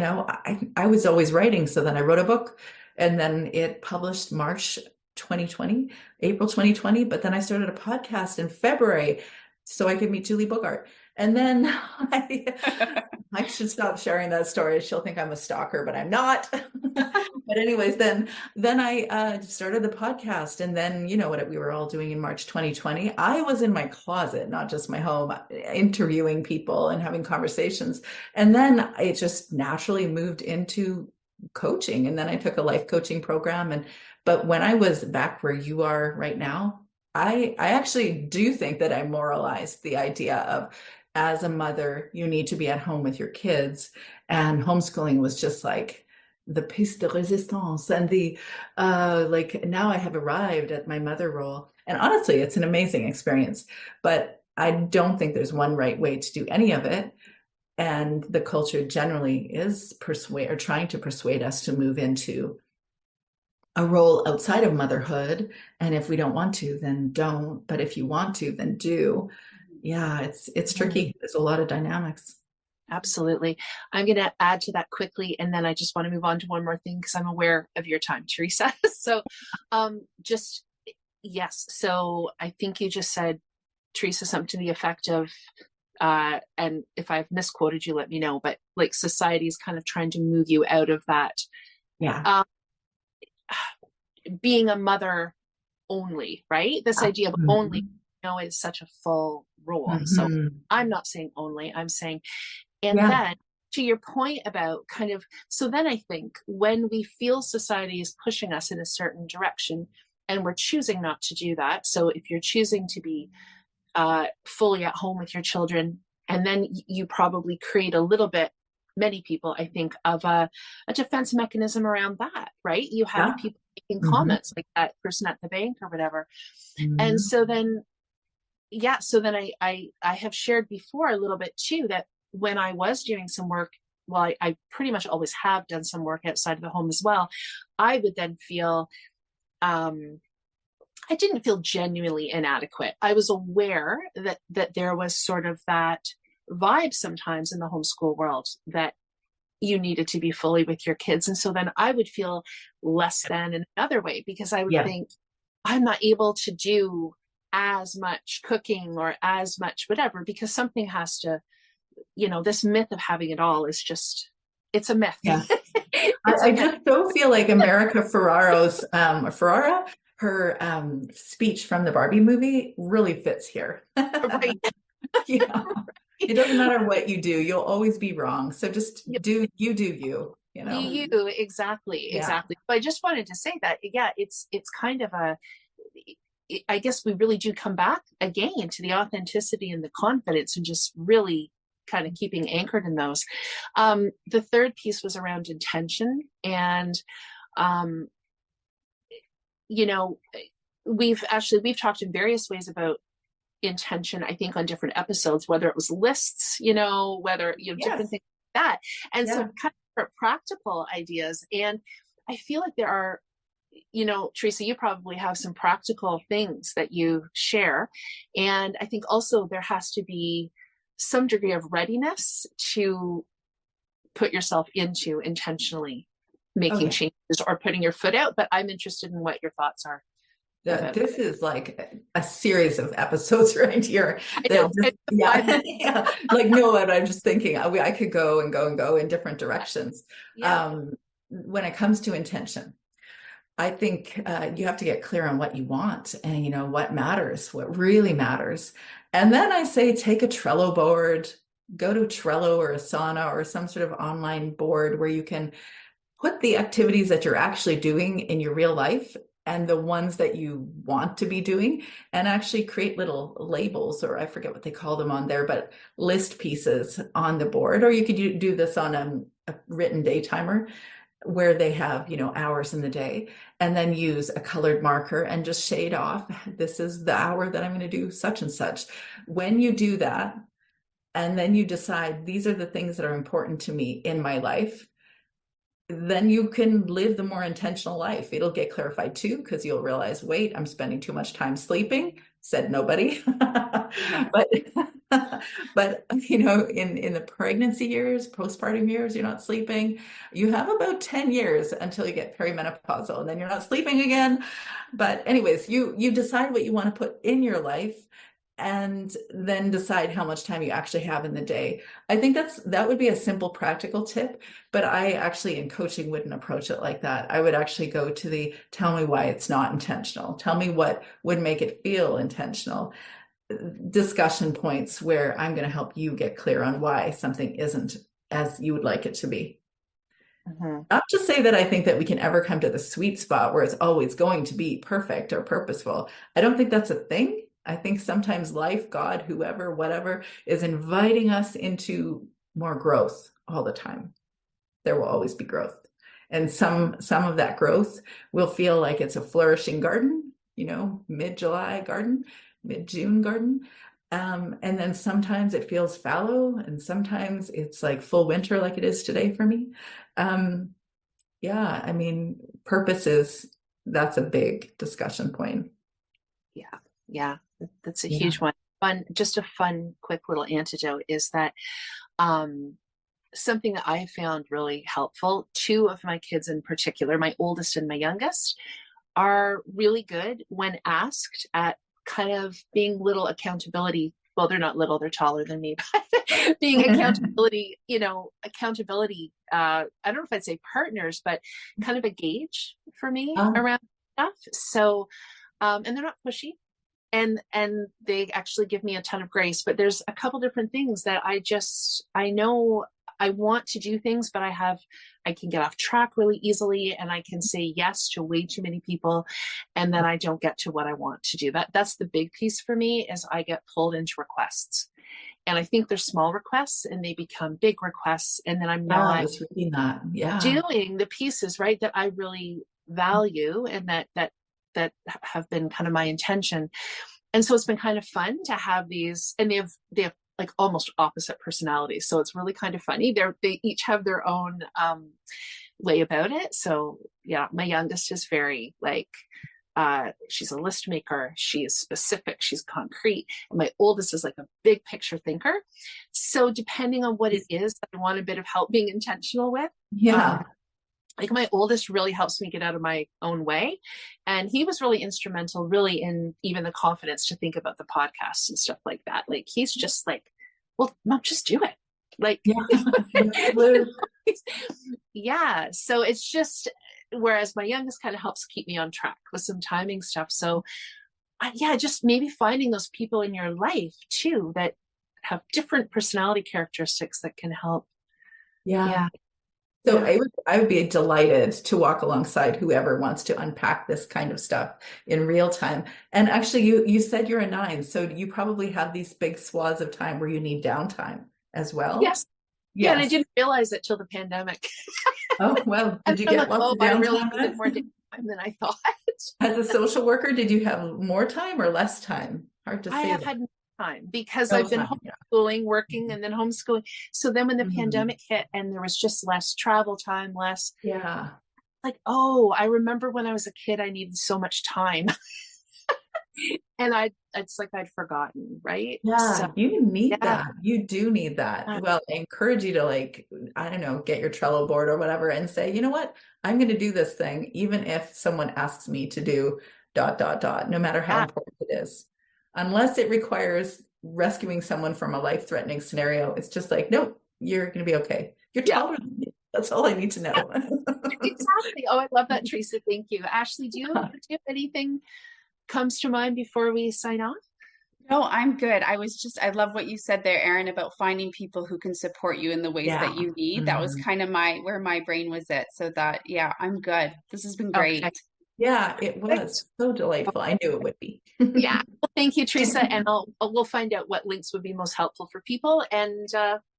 I was always writing. So then I wrote a book, and then it published March 2020, April 2020. But then I started a podcast in February so I could meet Julie Bogart. And then I should stop sharing that story. She'll think I'm a stalker, but I'm not. But anyways, then I started the podcast, and then what we were all doing in March 2020. I was in my closet, not just my home, interviewing people and having conversations. And then it just naturally moved into coaching. And then I took a life coaching program. But when I was back where you are right now, I actually do think that I moralized the idea of, as a mother, you need to be at home with your kids. And homeschooling was just like the piece de resistance, and the like, now I have arrived at my mother role. And honestly, it's an amazing experience, but I don't think there's one right way to do any of it. And the culture generally is trying to persuade us to move into a role outside of motherhood. And if we don't want to, then don't. But if you want to, then do. Yeah, it's tricky. There's a lot of dynamics. Absolutely. I'm going to add to that quickly, and then I just want to move on to one more thing because I'm aware of your time, Teresa. So, just yes. So I think you just said, Teresa, something to the effect of, and if I've misquoted you, let me know. But like, society is kind of trying to move you out of that. Yeah. Being a mother only, right? This idea of only, is such a full role. So I'm not saying only, I'm saying, and then to your point about kind of, so then I think when we feel society is pushing us in a certain direction and we're choosing not to do that. So if you're choosing to be fully at home with your children, and then you probably create a little bit, many people, I think, of a defense mechanism around that, right? You have people making comments like that person at the bank or whatever. And so then, I have shared before a little bit too, that when I was doing some work, well, I pretty much always have done some work outside of the home as well. I would then feel, I didn't feel genuinely inadequate. I was aware that there was sort of that vibe sometimes in the homeschool world that you needed to be fully with your kids. And so then I would feel less than in another way, because I would think I'm not able to do as much cooking or as much whatever, because something has to, this myth of having it all is just, it's a myth. Yeah. I just so feel like America Ferrara, her speech from the Barbie movie really fits here. Right. Yeah. It doesn't matter what you do, you'll always be wrong. So just do you. Exactly. But I just wanted to say that, it's kind of I guess we really do come back again to the authenticity and the confidence, and just really kind of keeping anchored in those. The third piece was around intention. And, we've talked in various ways about intention, I think, on different episodes, whether it was lists, whether, different things like that. And so kind of practical ideas. And I feel like there are, Teresa, you probably have some practical things that you share. And I think also there has to be some degree of readiness to put yourself into intentionally making changes or putting your foot out. But I'm interested in what your thoughts are. This is like a series of episodes right here. Like, no, what I'm just thinking, I could go and go and go in different directions. When it comes to intention, I think you have to get clear on what you want and, what matters, what really matters. And then I say, take a Trello board, go to Trello or Asana or some sort of online board where you can put the activities that you're actually doing in your real life and the ones that you want to be doing, and actually create little labels, or I forget what they call them on there, but list pieces on the board. Or you could do this on a written day timer where they have, hours in the day, and then use a colored marker and just shade off, this is the hour that I'm going to do such and such. When you do that, and then you decide these are the things that are important to me in my life, then you can live the more intentional life. It'll get clarified too, because you'll realize, wait, I'm spending too much time sleeping. Said nobody. but in the pregnancy years, postpartum years, you're not sleeping. You have about 10 years until you get perimenopausal, and then you're not sleeping again. But anyways, you decide what you want to put in your life, and then decide how much time you actually have in the day. I think that would be a simple, practical tip, but I actually in coaching wouldn't approach it like that. I would actually go to tell me why it's not intentional. Tell me what would make it feel intentional. Discussion points where I'm going to help you get clear on why something isn't as you would like it to be. Mm-hmm. Not to say that I think that we can ever come to the sweet spot where it's always going to be perfect or purposeful. I don't think that's a thing. I think sometimes life, God, whoever, whatever, is inviting us into more growth all the time. There will always be growth. And some of that growth will feel like it's a flourishing garden, mid-July garden, mid-June garden. And then sometimes it feels fallow, and sometimes it's like full winter like it is today for me. Purpose that's a big discussion point. Yeah. That's a huge one. Just a fun, quick little antidote is that something that I found really helpful, two of my kids in particular, my oldest and my youngest, are really good when asked at kind of being little accountability. Well, they're not little, they're taller than me, but being accountability, I don't know if I'd say partners, but kind of a gauge for me around stuff. So, and they're not pushy. And they actually give me a ton of grace, but there's a couple different things that I know I want to do things, but I can get off track really easily, and I can say yes to way too many people, and then I don't get to what I want to do. That's the big piece for me, is I get pulled into requests, and I think they're small requests and they become big requests, and then I'm not doing the pieces right that I really value and that have been kind of my intention. And so it's been kind of fun to have these, and they have like almost opposite personalities. So it's really kind of funny. They each have their own way about it. So yeah, my youngest is very like, she's a list maker. She is specific. She's concrete. And my oldest is like a big picture thinker. So depending on what it is that I want a bit of help being intentional with. Yeah. Like my oldest really helps me get out of my own way. And he was really instrumental really in even the confidence to think about the podcasts and stuff like that. Like he's just like, well, Mom, just do it. Like, yeah. So it's just, whereas my youngest kind of helps keep me on track with some timing stuff. So just maybe finding those people in your life too, that have different personality characteristics that can help. Yeah. So I would be delighted to walk alongside whoever wants to unpack this kind of stuff in real time. And actually, you said you're a 9, so you probably have these big swaths of time where you need downtime as well. Yes. Yeah, and I didn't realize it till the pandemic. Oh, well, did you get lots of downtime? I really needed more time than I thought. As a social worker, did you have more time or less time? Hard to say. I have had time because I've been homeschooling, working, and then homeschooling. So then when the pandemic hit and there was just less travel time, like, I remember when I was a kid, I needed so much time. And it's like I'd forgotten, right? Yeah, so, you need that. You do need that. Well, I encourage you to, like, I don't know, get your Trello board or whatever and say, you know what, I'm going to do this thing, even if someone asks me to do ... no matter how important it is. Unless it requires rescuing someone from a life-threatening scenario, it's just like, nope, you're going to be okay. You're taller than me. That's all I need to know. Exactly. Oh, I love that, Teresa. Thank you. Ashley, do you have anything comes to mind before we sign off? No, I'm good. I love what you said there, Erin, about finding people who can support you in the ways that you need. That was kind of where my brain was at. So I'm good. This has been great. Okay. Yeah, it was so delightful. I knew it would be. Yeah. Well, thank you, Teresa. And we'll find out what links would be most helpful for people, and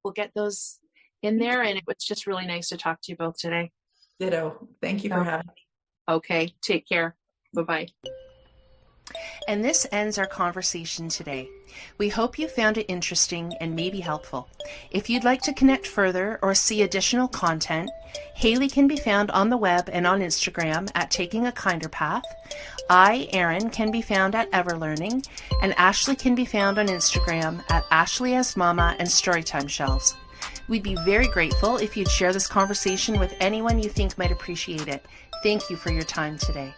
we'll get those in there. And it was just really nice to talk to you both today. Ditto. Thank you for having me. Okay. Take care. Bye-bye. And this ends our conversation today. We hope you found it interesting and maybe helpful. If you'd like to connect further or see additional content, Haley can be found on the web and on Instagram at Taking a Kinder Path. I, Erin, can be found at Everlearning, and Ashley can be found on Instagram at Ashley as Mama and Storytime Shelves. We'd be very grateful if you'd share this conversation with anyone you think might appreciate it. Thank you for your time today.